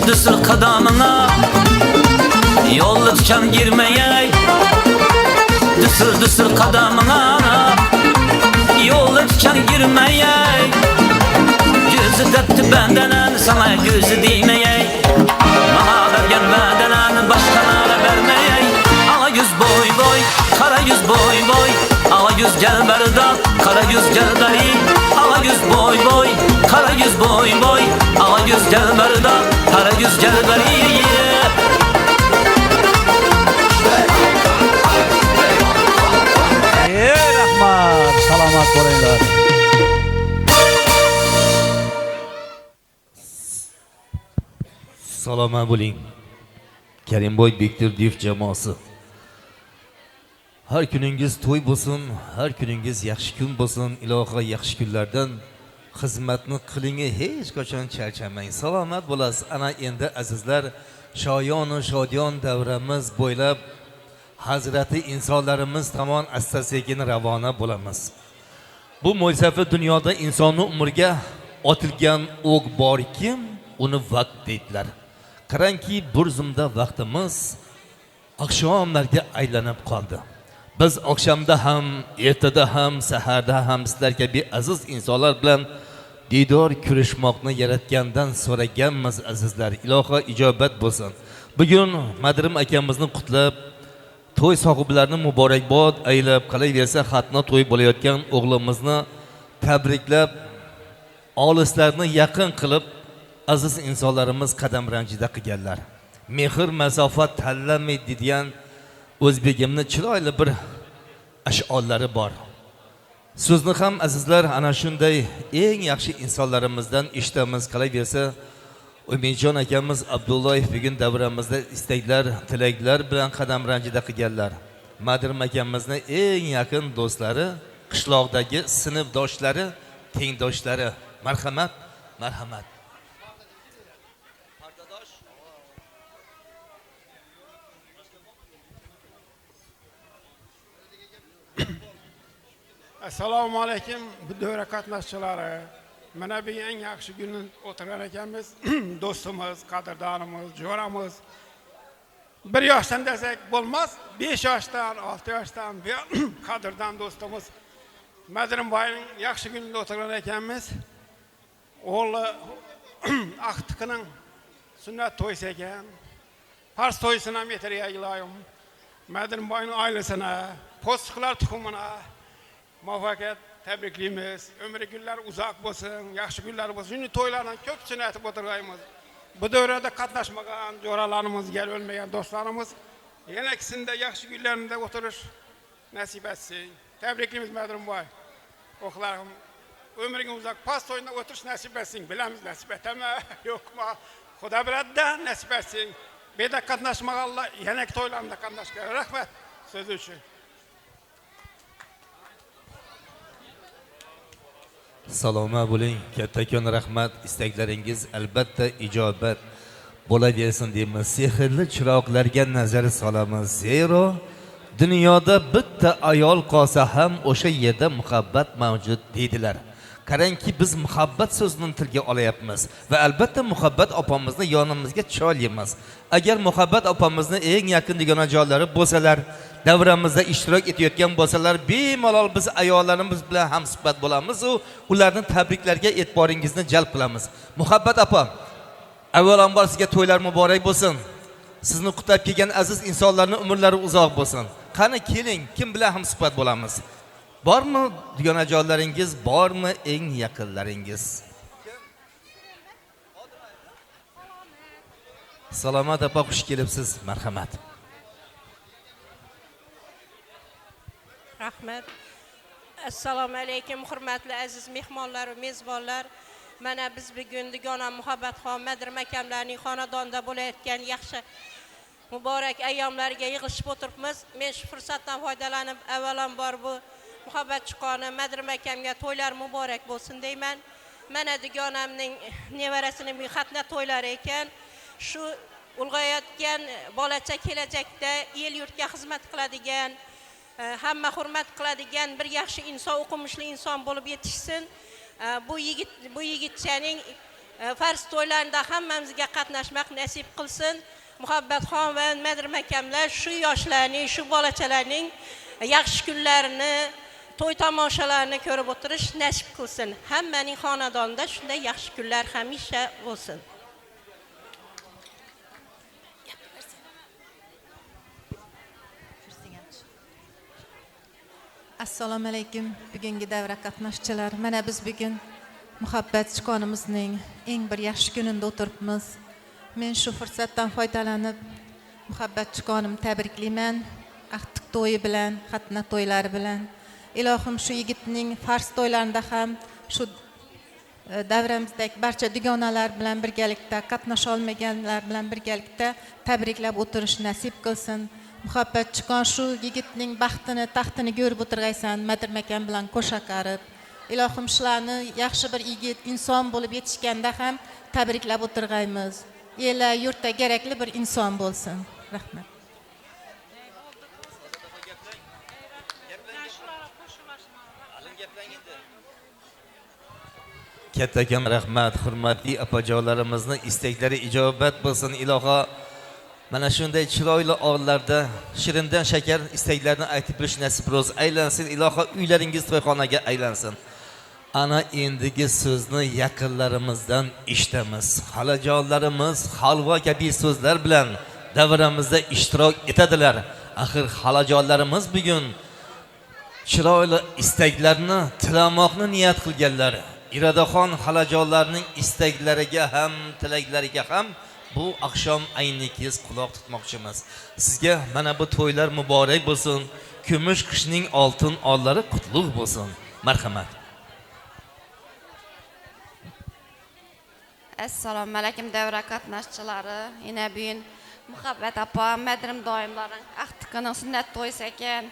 Düsür kadamına, yollu tutan girmeye. Düsür düsür kadamına Yolu diken girmeyey Gözü depti bendenen sana gözü değmeyey Bana vergen bedenen başkalara vermeyey Ala yüz boy boy, kara yüz boy boy Ala yüz gel berda, kara yüz gel beri Ala yüz boy boy, kara yüz boy boy Ala yüz gel berda, kara yüz gel beri Rahmat, salomat bo'linglar. Salomat bo'ling. Karimboy Bekturdiyev jamoasi. Har kuningiz to'y bo'lsin, har kuningiz yaxshi kun bo'lsin. Iloho yaxshi kunlardan xizmatni qiling, hech qachon charchamang. Salomat bo'lasiz. Ana endi azizlar, shoyon va shodiyon davramiz bo'ylab Hazrati insonlarimiz tomon asta-sekin ravona bo'lamiz. Bu mo'jizavi dunyoda insonning umriga otilgan o'q borki, uni vaqt deydilar. Qarangki, bir zumda vaqtimiz oqshomlarga aylanib qoldi. Biz oqshomda ham, ertada ham, saharda ham sizlar kabi aziz insonlar bilan didor ko'rishmoqni yaratgandan so'raganmiz azizlar. Iloho ijobat bo'lsin. Bugun Madrim akamizni qutlab to'y sohiblarini muborakbod aylab, qolaversa xatna to'y bo'layotgan o'g'limizni tabriklab, olislarni yaqin qilib, aziz insonlarimiz qadam ranjida qilganlar. Mehr masofa tanlamaydi degan o'zbegimni chiroyli bir ash'orlari bor. Sizni ham azizlar ana shunday eng yaxshi insonlarimizdan eshitamiz. Qolaversa Umidjon akamiz Abdullayev bugun davramizda istaklar, tilaklar bilan qadam ranjida qilganlar. Madrim akamizni eng yaqin do'stlari, qishloqdagi sinfdoshlari, tengdoshlari. Marhamat, marhamat. Assalomu alaykum, bu davra qatnashchilari. Mana bu eng yaxshi kunni o'tirgan ekanmiz. Do'stimiz, qadrdonimiz, jo'ramiz. 1 yoshdan desak bo'lmas, 5 yoshdan, 6 yoshdan qadrdon do'stimiz Madrim boyning yaxshi kunida o'tirgan ekanmiz. O'g'li Aqtiqining sunnat to'ysi ekan. Fars to'ysini ham yetirga iloyim. Madrim boyning oilasini, po'stiqlar tuxumini muvaffaqiyat tabriklaymiz. Ömrü günler uzak bo'lsin, yaxshi kunlar bo'lsin. Shuni to'ylardan ko'pchini aytib o'tirganmiz. Bu davrada qatnashmagan jo'ralarimiz, gel o'lmagan do'stlarimiz yana ikisinde yaxshi kunlarida o'tirish nasib etsin. Tabriklaymiz Madrim boy. O'qlarim ömrüng uzak pas to'yida o'tirish nasib etsin. Bilamiz nasib etami, yo'qmi? Xudo biladi, nasib etsin. Beda qatnashmaganlar yana to'ylarida qatnashgan. Rahmat so'z uchun. Salomat bo'ling, kattakon rahmat. Istaklaringiz albatta ijobat bo'laversin deymiz. Sehrli chiroqlarga nazar solamiz. Zero dunyoda bitta ayol qolsa ham o'sha yerda muhabbat mavjud deydilar. Qarangki, biz muhabbat so'zini tilga olayapmiz va albatta muhabbat opamizni yonimizga cho'laymiz. Agar muhabbat opamizni eng yaqin dugonajonlari bo'lsalar, davramizda ishtirok etayotgan bo'lsalar, bemalol biz ayollarimiz bilan ham suhbat bo'lamiz va ularning tabriklarga e'tiboringizni jalb qilamiz. Muhabbat opam, avvalambor sizga to'ylar muborak bo'lsin. Sizni qutlab kelgan aziz insonlarning umrlari uzoq bo'lsin. Qani keling, kim bilan ham suhbat bo'lamiz? Bormi dugonajonlaringiz, bormi eng yaqinlaringiz? Salomat opa, xush kelibsiz. Marhamat. Rahmat. Assalomu alaykum, hurmatli aziz mehmonlar va mezbonlar. Mana biz bugun Dugona Muhabbatxon Madrim akamlarning xonadonida bo'layotgan yaxshi muborak ayyomlarga yig'ilishib o'tiribmiz. Men shu fursatdan foydalanib, avvalambor bu muhabbatchiqoni Madrim akamga to'ylar muborak bo'lsin deyman. Mana Dugonamning nevarasining bu xatna to'ylari ekan. Shu ulg'ayotgan bolacha kelajakda el yurtga xizmat qiladigan, hamma hurmat qiladigan bir yaxshi inson, o'qimishli inson bo'lib yetishsin. Bu yigitchaning Fars to'ylarida hammamizga qatnashmak nasib qilsin. Muhabbatxon va Madrim akamlar shu yoshlarning, shu bolachalarning yaxshi kunlarini, to'y tomoshalarni ko'rib o'tirish nasib qilsin. Hammaning xonadonida shunday yaxshi kunlar hamisha bo'lsin. Assalomu alaykum bugungi davra qatnashchilar. Mana biz bugun muhabbat chiqonimizning eng bir yaxshi kunida o'tiribmiz. Men shu fursatdan foydalanib muhabbat chiqonim tabriklayman. Aqtiq to'yi bilan, xatna to'ylari bilan. Ilohim shu yigitning fars to'ylarida ham shu davramizdagi barcha dugonalar bilan birgalikda qatnasha olmaganlar bilan birgalikda tabriklab o'tirish nasib qilsin. Muhabbat chiqon shu yigitning baxtini, taxtini ko'rib o'tirgaysan, Madirmakam bilan qo'sha qarib. Ilohim shularni yaxshi bir yigit, inson bo'lib yetishganda ham tabriklab o'tirgaymiz. Ela yurtda kerakli bir inson bo'lsin. Rahmat. Kattakon rahmat, hurmatli opajonlarimizni istaklari ijobat bo'lsin iloho. Mana shunday chiroyli orlarda shirindan shakar istaklarni aytib berish nasib ro'z aylansin iloho, uylaringiz to'yxonaga aylansin. Ana endigi so'zni yaqinlarimizdan eshitamiz. Xalajonlarimiz halvo kabi so'zlar bilan davramizda ishtirok etadilar. Axir xalajonlarimiz bugun chiroyli istaklarni tilamoqni niyat qilganlar. Iradaxon xalajonlarning istaklariga ham, tilaklariga ham bu akşam aynikiz quloq tutmoqchimiz. Sizga mana bu to'ylar muborak bo'lsin. Kumush qishning oltin ollari qutlug' bo'lsin. Marhamat. Assalomu alaykum davra qatnashchilari. Yana bugun Muhabbat opa, madrim doimlaring aqtiqining sunnat to'ysi ekan.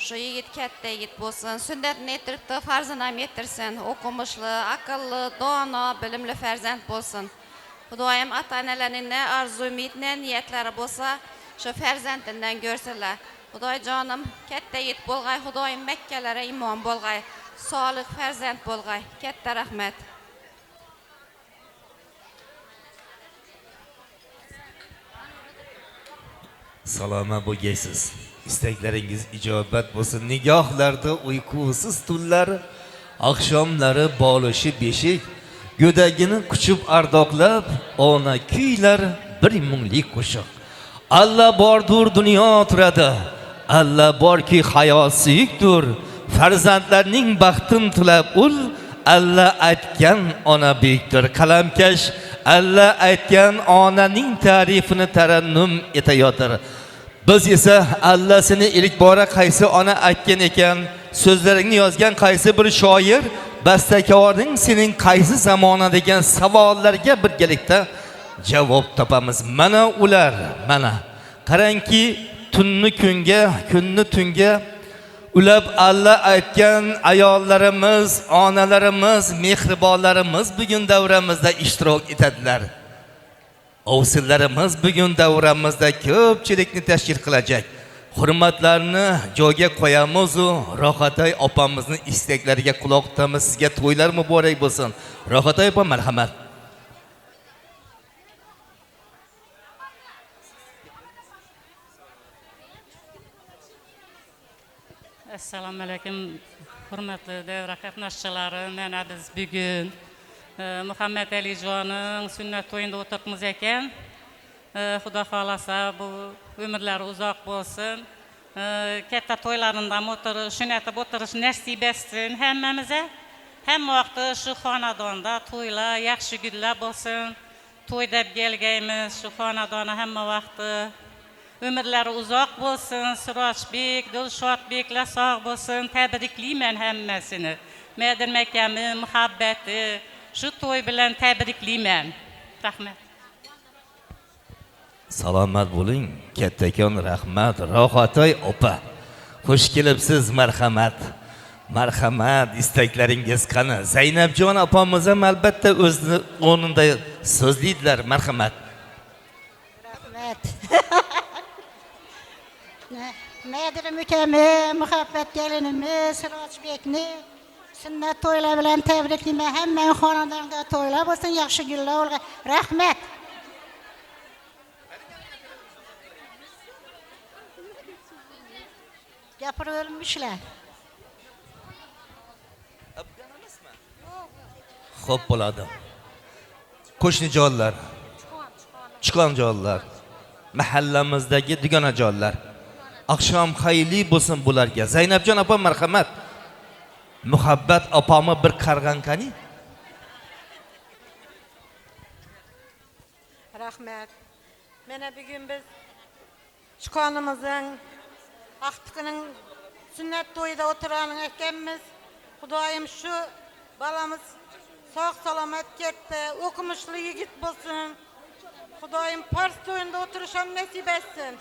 Shu yigit katta yigit bo'lsin, sunnatni yetiribdi, farzini ham yetirsin. O'qimishli, aqlli, dono, bilimli farzand bo'lsin. Xudoyim ota-onalarning ne arzu, umid, ne niyatlari bo'lsa, shu farzandidan ko'rsinlar. Xudoy jonim katta yigit bo'lg'ay, Xudoyim Makkalari imom bo'lg'ay, solih farzand bo'lg'ay. Katta rahmat. Saloma bo'lgaysiz. İsteklaringiz ijobat bo'lsin. Nigohlarda uyqusiz tunlar, akşamları bolishi beshik, go'dagini quchib ardoqlab, ona kuylar bir mungli qo'shiq. Allah bordur dunyo turadi. Allah borki hayot suyukdur. Farzandlarning baxtin tilab ul, Allah aytgan ona buyukdir. Qalamkash Allah aytgan onaning ta'rifini tarannum etayotir. Biz esa Allohsini ilk bora qaysi ona aytgan ekan, so'zlaringni yozgan qaysi bir shoir, bastakorning sening qaysi zamona degan savollarga birgalikda javob topamiz. Mana ular, mana. Qarangki, tunni kunga, kunni tunga ulab Allah aytgan ayollarimiz, onalarimiz, mehribonlarimiz bugun davramizda ishtirok etadilar. Ovsillarimiz bugun davramizda ko'pchilikni tashkil qilajak. Hurmatlarni joyga qo'yamiz u Rohatay opamizning istaklariga quloq tutamiz. Sizga to'ylar muborak bo'lsin. Rohatay opa, marhamat. Assalomu alaykum hurmatli davra qatnashchilari. Mana biz bugun Muhammad Alijoning sunnat to'yida o'tiribmiz ekan. Xudo xolasa bu umrlari uzoq bo'lsin. Katta to'ylarindan o'tirish, sunnatib o'tirish nasib etsin hammamizga. Hamma vaqt shu xonadonda to'ylar, yaxshi kunlar bo'lsin. To'y deb kelgaymiz, shu xonadona hamma vaqt umrlari uzoq bo'lsin. Sirojbek, Dilshodbeklar sog' bo'lsin. Tabriklayman hammasini. Madirmakami muhabbati shu to'y bilan tabriklayman. Rahmat. Salomat bo'ling. Kattakon rahmat. Rohatay opa. Xush kelibsiz, marhamat. Marhamat, istaklaringiz qani? Zaynabjon opamiz ham albatta o'zini o'rnida so'zlaydilar. Marhamat. Rahmat. Madirmakami muhabbat gelinimiz Sirojbekni sunnat to'ylar bilan tabriklayman. Hamma xonadonga to'ylar bo'lsin, yaxshi kunlar bo'lsin. Rahmat. Gapiravermişler. Xo'p bo'ladi. Qo'shni joylar, chiqon joylar, mahallamizdagi dugona joylar. Akşam xayrli bo'lsin bularga. Zaynabjon opa marhamat. Muhabbat opamni bir qarg'an qani? Rahmet. Mene bugün biz çıkanımızın aktıkının sünnet toyuda oturanın ekenimiz. Kudayım şu balamız sağ salamet gitti, okumuşlu yigit bulsun. Kudayım Pars toyunda oturuşan nasip etsin.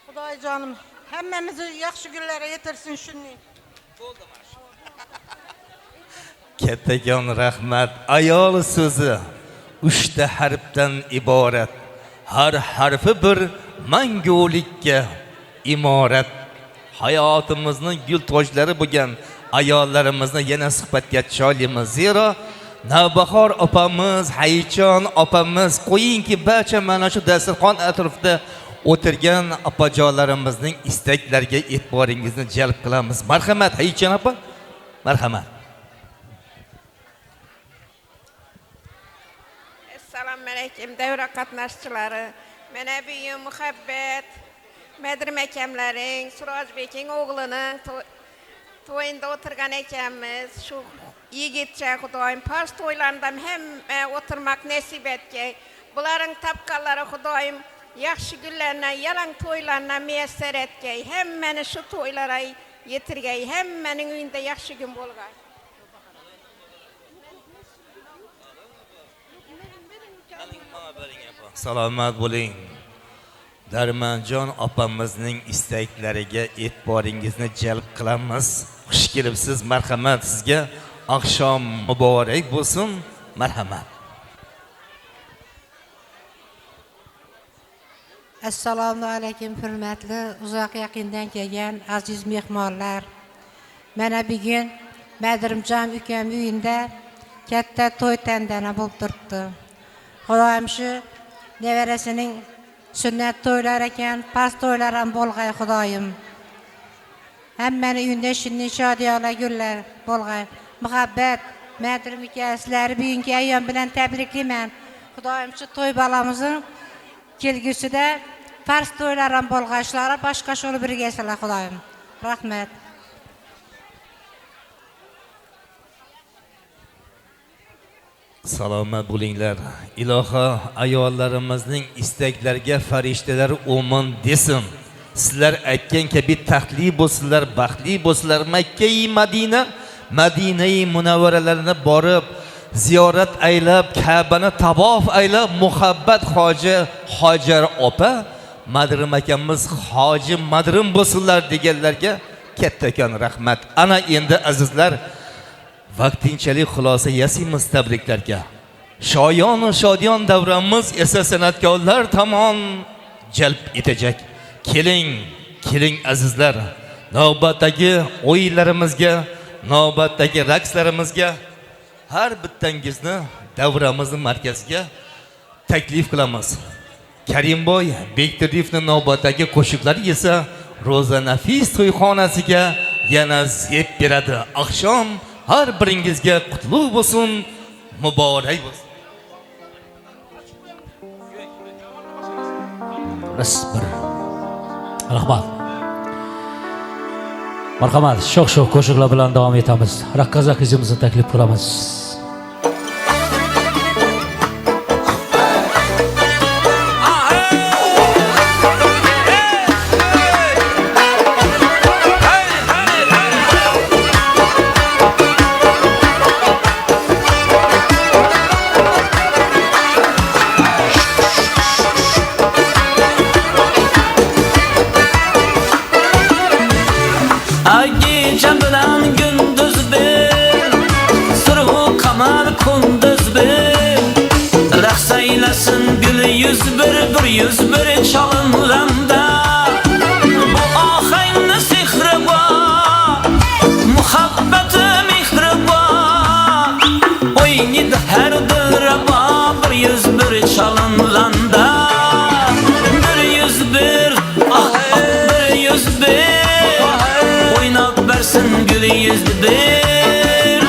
Kuday canım, hemmemizi yaxşı günlere getirsin şunu. Kattakon rahmat. Ayol so'zi 3 ta harfdan iborat. Har harfi bir mangulikka imorat. Hayotimizning gul tojlari bo'lgan ayollarimizni yana suhbatga chaqiramiz. Zero Navbahor opamiz, Haychon opamiz, qo'yingki barcha mana shu dasturxon atrofida o'tirgan opajonlarimizning istaklariga e'tiboringizni jalb qilamiz. Marhamat Haychon opa. Marhamat. Assalomu alaykum davra qatnashchilari. Mana bugün muhabbet Medrim ekamlaring, Surojbekning o'g'lini to'yinda o'tirgan ekanmiz. Shu yigitcha Xudoyim Pars to'ylaridan hamma o'tirmak nasib etgay. Bularning tapqanlari Xudoyim yaxshi günlardan, yalang to'ylardan muyassar etgay. Hammani shu to'ylarga yetirgay. Hammaning uyida yaxshi gün bo'lgay. Salomat bo'ling. Darmanjon opamizning istaklariga e'tiboringizni jalb qilamiz. Xush kelibsiz. Marhamat sizga. Akşam muborak bo'lsin. Marhamat. Assalomu alaykum hurmatli uzoq yaqindan kelgan aziz mehmonlar. Mana bugun Madrimjon ukam uyida katta to'y tantana bo'lib turibdi. Xudoyim shu nevarasining sünnet to'ylari ekan, Pars to'ylari ham bo'lg'ay Xudoyim. Hammani uyida shunday shodiyolar gullar bo'lg'ay. Muhabbat, Madrim uka sizlarni bugungi ayyom bilan tabriklayman. Xudoyim shu to'y balamizning kelgusida Pars to'ylari ham bo'lg'ashlari boshqa shuni birgasizlar Xudoyim. Rahmat. Salomat bo'linglar. Iloha ayollarimizning istaklariga farishtalar omin desin. Sizlar aytgan kabi taxtli bo'lsinlar, baxtli bo'lsinlar. Makka-i Madina, Madina-i Munavvaralarga borib, ziyorat aylab, Ka'bani tavof aylab, muhabbat hoji Hojar opa, Madrim akamiz hoji Madrim bo'lsinlar deganlarga kattakon rahmat. Ana endi azizlar, vaqtinchalik xulosa yasaymiz tabriklarga. Shoyonu shodiyon davramiz esa san'atkorlar tomon jalb etacak. Keling azizlar. Navbatdagi o'yinlarimizga, navbatdagi raqslarimizga har bittangizni davramizning markaziga taklif qilamiz. Karimboy Bektirovning navbatdagi qo'shiqlari esa Roza Nafis to'yxonasiga yana zeb beradi. Akşam har biringizga qutlug' bo'lsin, muborak bo'lsin. Biz bir rahmat. Marhamat, sho'x qo'shiqlar bilan davom etamiz. Raqqoza qizimizni taklif qilamiz. Yüz bir çalınlanda bu ahayını sihri var, muhabbeti mihri var. Oynid her dıraba bir yüz bir çalınlanda, bir yüz bir, ah bir yüz bir. versin gül yüz bir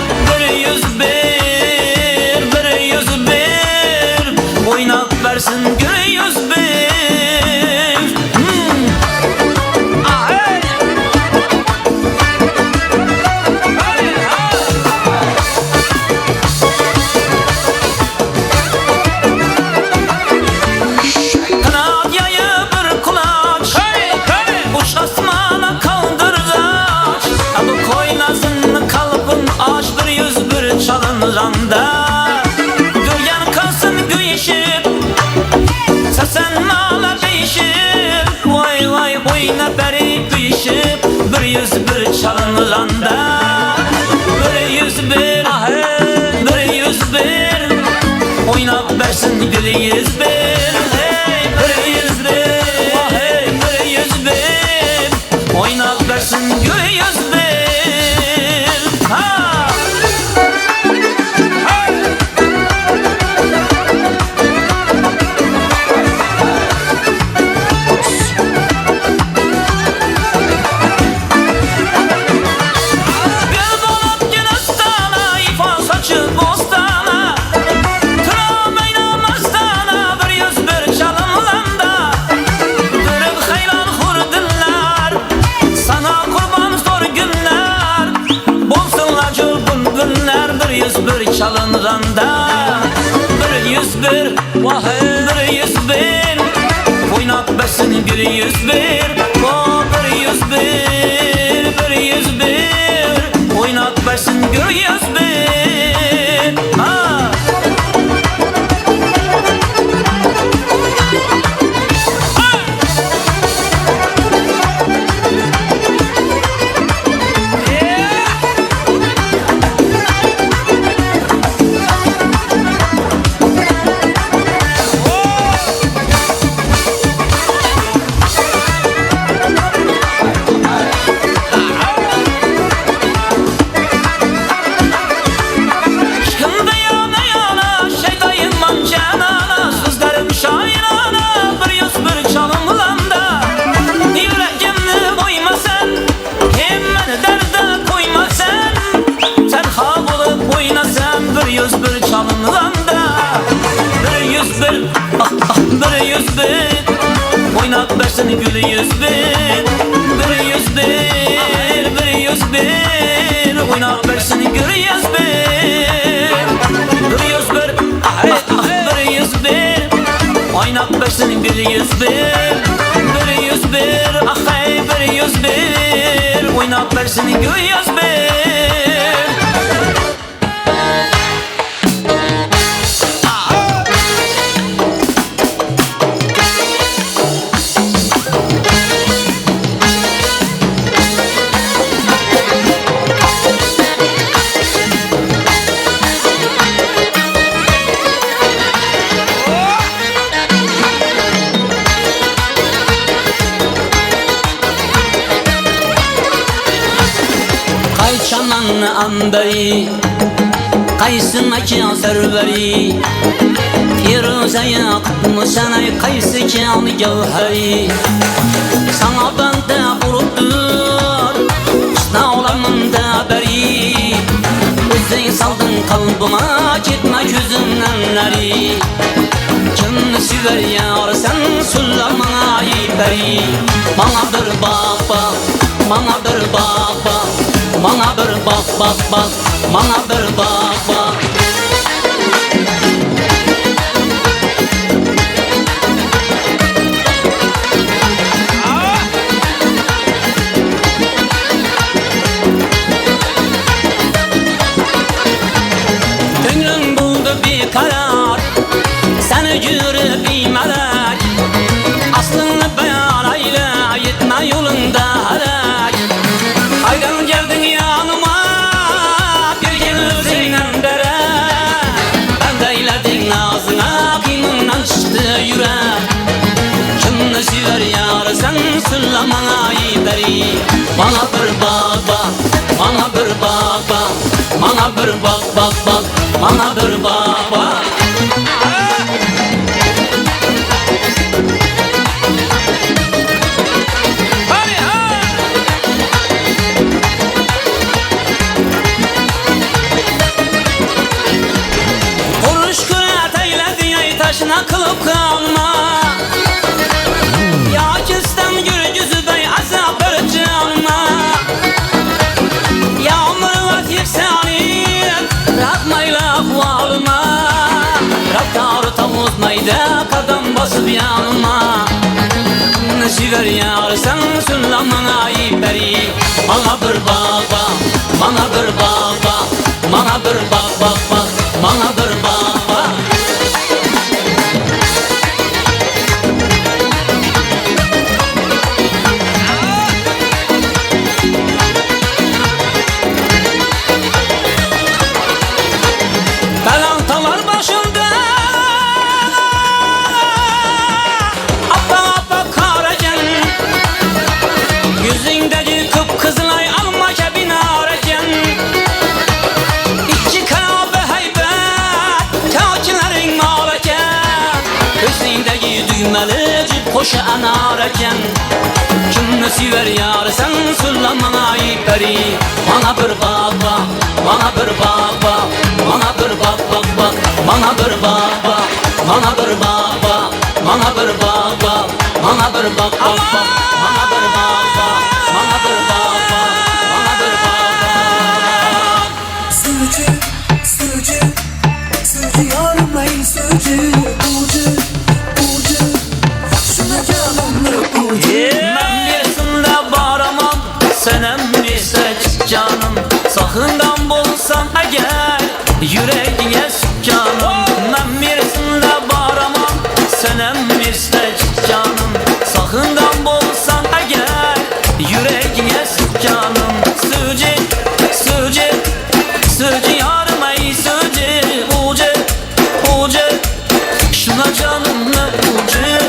yüz bir yüz bir oynat versin gül yüz bir çalınıranda Gülgen kalsın güyüşüp Sesen nala değişip Vay vay boyuna beri güyüşüp Bir yüz bir çalınıranda Bir yüz bir Bir yüz bir Oynat versin gül yüz bir Bir yüz bir Bir yüz bir Oynat versin gül yüz bir bir çalınıranda Bir yüz bir Bir yüz bir Oynat versin gül yüz bir Bir yüz bir Bir yüz bir Oynat versin gül yüz bir Bir yüz bir Oynat versin gül yüz bir Bir yüz bir Bir yüz bir Oynat versin gül yüz bir Bir yüz bir Bir yüz bir Oynat versin gül yüz bir Bir yüz bir Bir yüz bir Oynat versin gül yüz bir Anbari Qaysına ki serveri Firuza'ya kutmu sanay Qaysı ki al gevheri Sana bende vurupdur Husna olamında beri Özün saldın kalbıma Gitme gözümden neri Kim süver yar sen Süllemana beri Bana bir bak bak Bana bir bak bak Bana bir bak bak bak Bana bir bak bak Gönlüm buldu bir karar Seni görüp bir melek Aslını beyan eyle Gitme yolunda helak Haydan geldin yanıma Bir gün özünden bere Ben de eyledin ağzına Kıyımından çıktı yürek Kimni süver yar sen Süllemana beri Bana bir bak bak Bana bir bak bak Bana bir bak bak bak Bana bir bak bak gelip yanıma Nesiver yar sen süllamına iperi Bana bir bak bak, bana bir bak bak Bana bir bak bak bak, bana bir bak bak Kalantalar başında Appa appa karaken Yüzündeki kıpkızılay alma kebin areken İçi karabe heybet Kakilerin maleken Gözündeki düğmeli cip koşu anareken Kimni sever yar sen süllamana iperi Bana bir bak bak, bana bir bak bak Bana bir bak bak bak, bana bir bak bak Bana bir bak bak, bana bir bak bak Bana bir bak bak bak, bana bir bak bak Bana bir bak bak, bana bir bak bak Sürücü, sürücü, sürücü yarım ey sürücü Ucu, ucu, şuna canımlı ucu Ben birisinde baramam, senem istek canım Sakından bulsam eğer, yüreğine sık canım Ben birisinde baramam, senem istek canım Sakından bulsam eğer, yüreğine sık canım Sürücü, sürücü, sürücü yarım ey sürücü Ucu, ucu, şuna canımlı ucu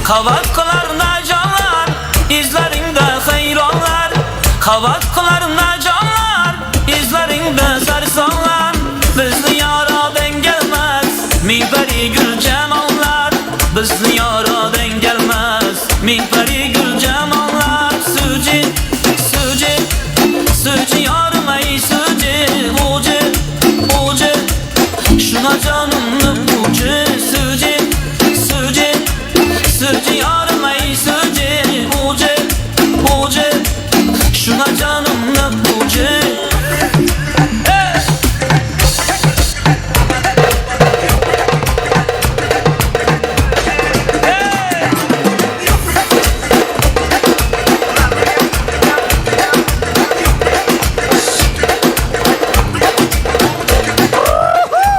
Kavatkolarında canlar, izlerinde hayranlar Kavatkolarında canlar, izlerinde sarsanlar Bizli yara den gelmez, mihberi gül cemallar Bizli yara den gelmez, mihberi gül cemallar Sürücü, sürücü, sürücü yarım ey sürücü Ucu, ucu, şuna canımlı ucu Sürücü, sürücü, sürücü yarım ey sürücü Ucu, ucu, şuna canımlı ucu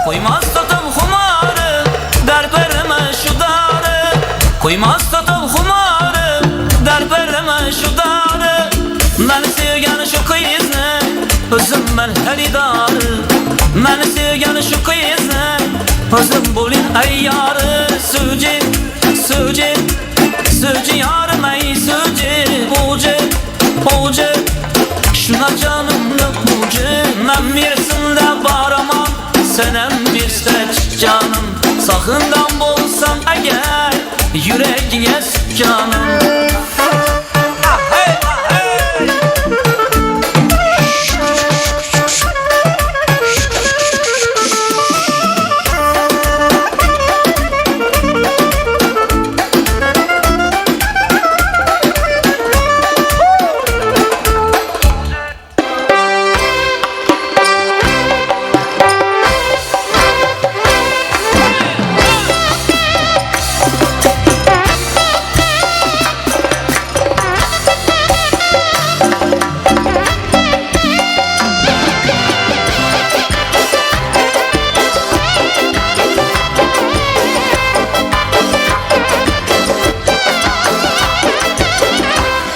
Koymaz tadım humarı, dert verme şu darı Koymaz tadım humarı, dert verme şu darı Beni sevgen şu kızını, özüm ben heridarı Beni sevgen şu kızını, özüm bulin ey yarı Sürücü, sürücü, sürücü yarım ey sürücü Ucu, ucu, şuna canımlı ucu Ben birisinde baramam, senem bir istek canım Sakından bulsam eğer, yüreğine sık canım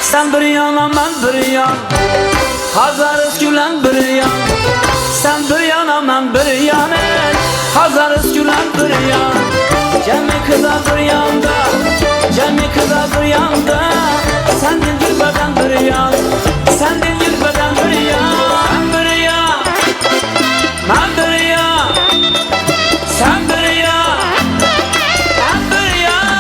Sen bir yana ben bir yan Hazarız gülen bir yan Sen bir yana ben bir yana Hazarız gülen bir yan Cemi kıza bir yanda Cemi kıza bir yanda Sen dilgir beden bir yan Sen dilgir beden bir yan Sen bir yan Ben bir yan Sen bir yan Ben bir yan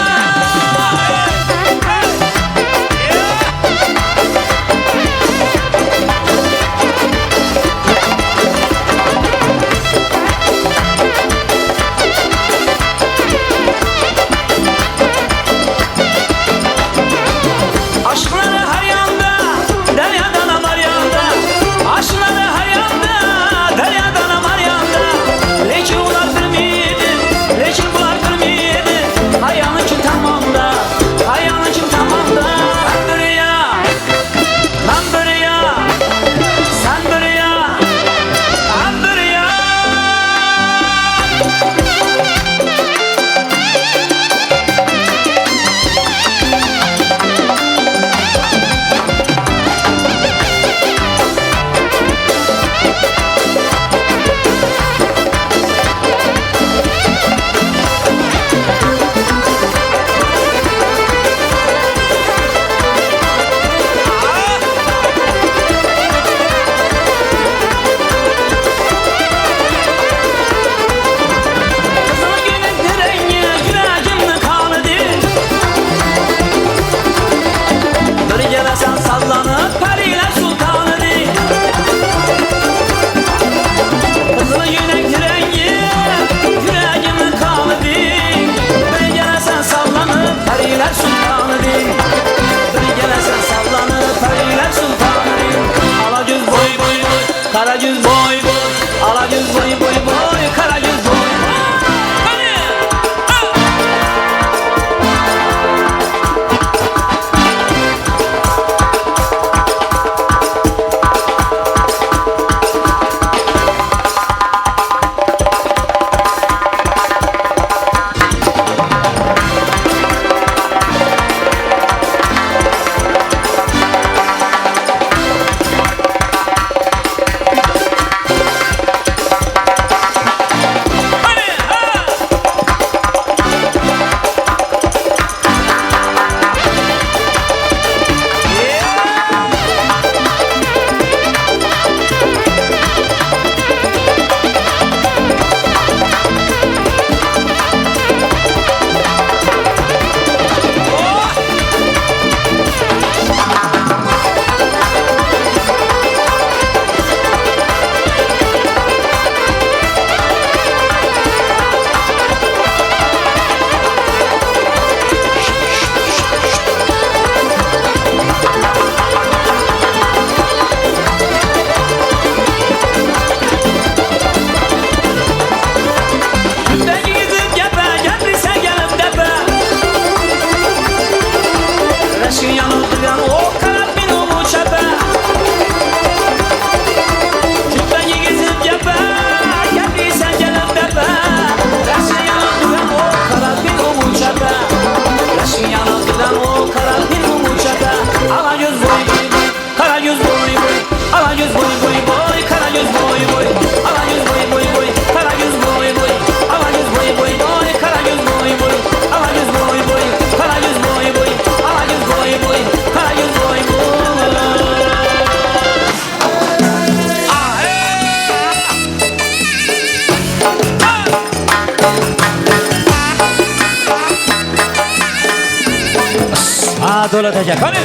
Lashin yanib turgan o qarab meni o'chaba Jubbagi gezib gapa Gapirsan kelib dapa Lashin yanib turgan o qarab meni o'chaba Lashin yanib turgan o qarab meni o'chaba Ala göz boy boy Kara göz boy boy Ala göz boy boy boy Kara göz boy boy Ala göz boy boy boy Kara göz boy boy Ala göz boy boy boy Kara göz boy boy Ala göz boy boy Kara göz boy boy Ala göz boy boy Kara göz boy boy Davlat aka qani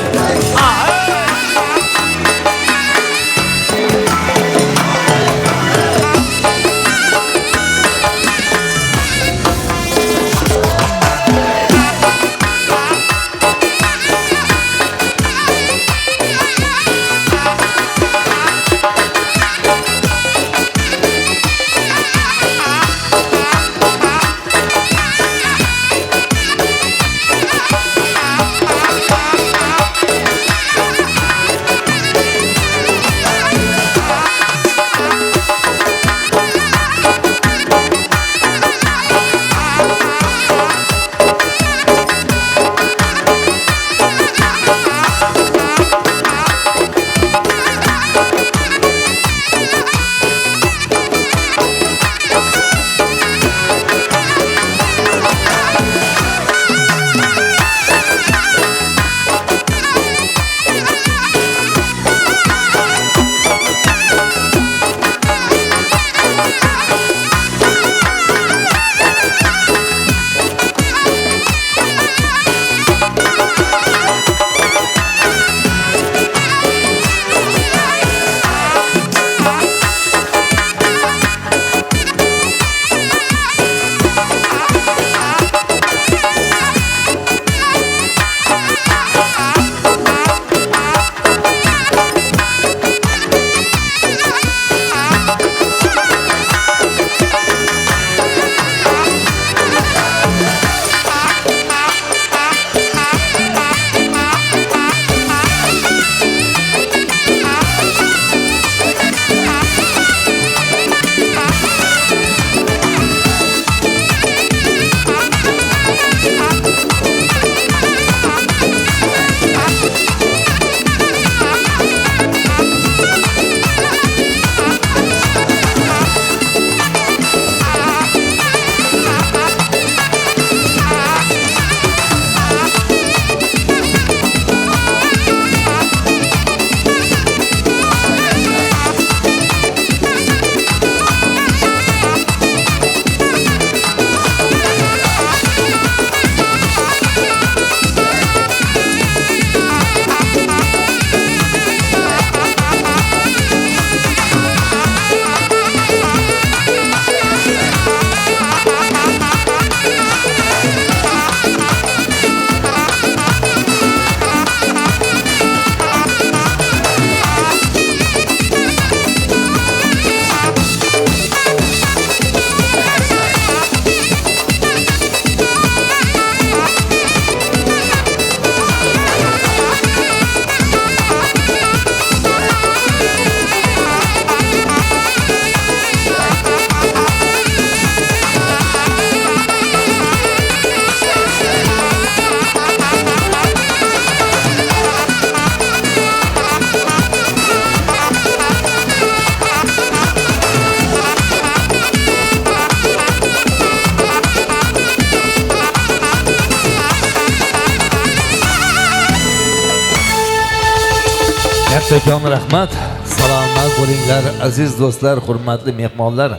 Kattakon rahmat. Salomat bo'linglar aziz do'stlar, hurmatli mehmonlar.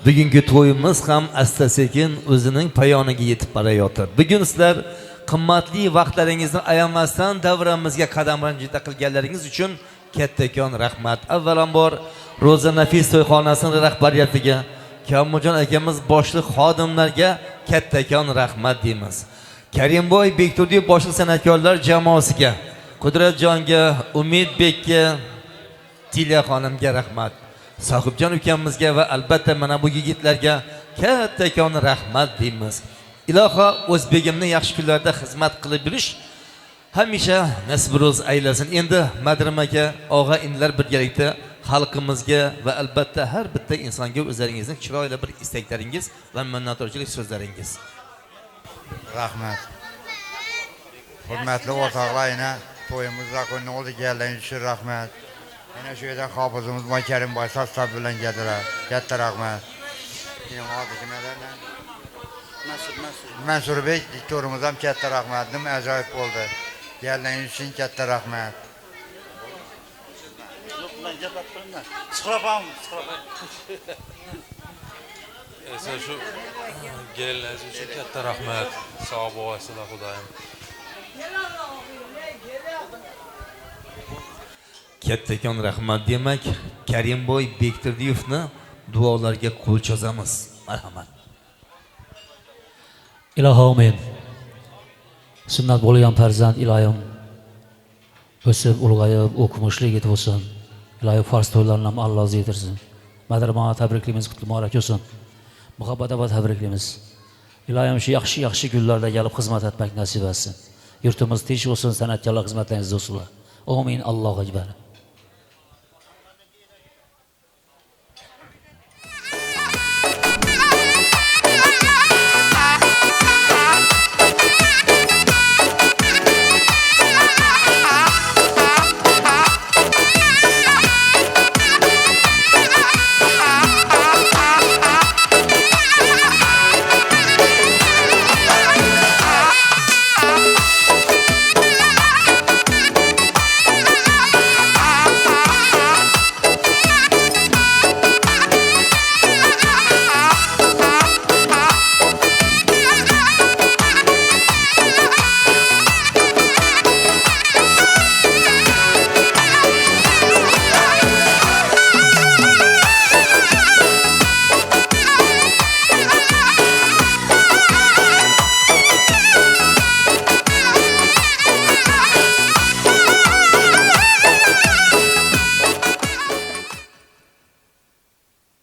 Bugungi to'yimiz ham asta-sekin o'zining poyoniga yetib borayotir. Bugun sizlar qimmatli vaqtlaringizni ayamasdan davramizga qadam ranjida qilganlaringiz uchun kattakon rahmat. Avvalambor Ro'za Nafis to'yxonasining rahbariyatiga, Kamoljon akamiz boshliq xodimlarga kattakon rahmat deymiz. Karimboy Bekturdiyev boshliq san'atkorlar jamoasiga, Qudratjonga, Umidbekka, Tiliya xonimga rahmat. Sohibjon ukamizga va albatta mana bu yigitlarga kattakon rahmat deymiz. Iloho o'zbegimni yaxshi kunlarda xizmat qilib yurish hamisha nasib ro'z aylasin. Endi Madrim aka, og'a inlar birgalikda xalqimizga va albatta har bitta insonga o'zlaringizning chiroyli bir istaklaringiz va minnatdorchilik so'zlaringiz. Rahmat. Hurmatli o'rtoqlar, to'yimizda kunni oldi kelganingiz uchun rahmat. Yana shu yerda hofizimiz Karimboy sostav bilan keldilar. Katta rahmat. Keyin hozir kimlar? Mansurbek diktorimiz ham katta rahmat. Nima ajoyib bo'ldi. Kelganingiz uchun katta rahmat. Sıxrapam. Esa shu gelinlar uchun katta rahmat. Sog' bo'lasizlar, Xudoyim. Kattakon rahmat. Demak, Karimboy Bekturdiyevni duolarga qo'l cho'zamiz. Marhamat. Ilohim, sunnat bo'lgan farzand ilohim o'sib ulg'ayib o'qimishli yetib olsin. Ilohim farz to'ylarini ham Alloh yetirsin. Madrimona tabriklaymiz, qutlug' muborak bo'lsin. Muhabbat va tabriklaymiz. Ilohim shu yaxshi kunlarda kelib xizmat etmek nasib etsin. Yurtimiz tinch bo'lsin, san'atkorlar xizmatlaringizda bo'lsinlar. Amin. Allohu akbar.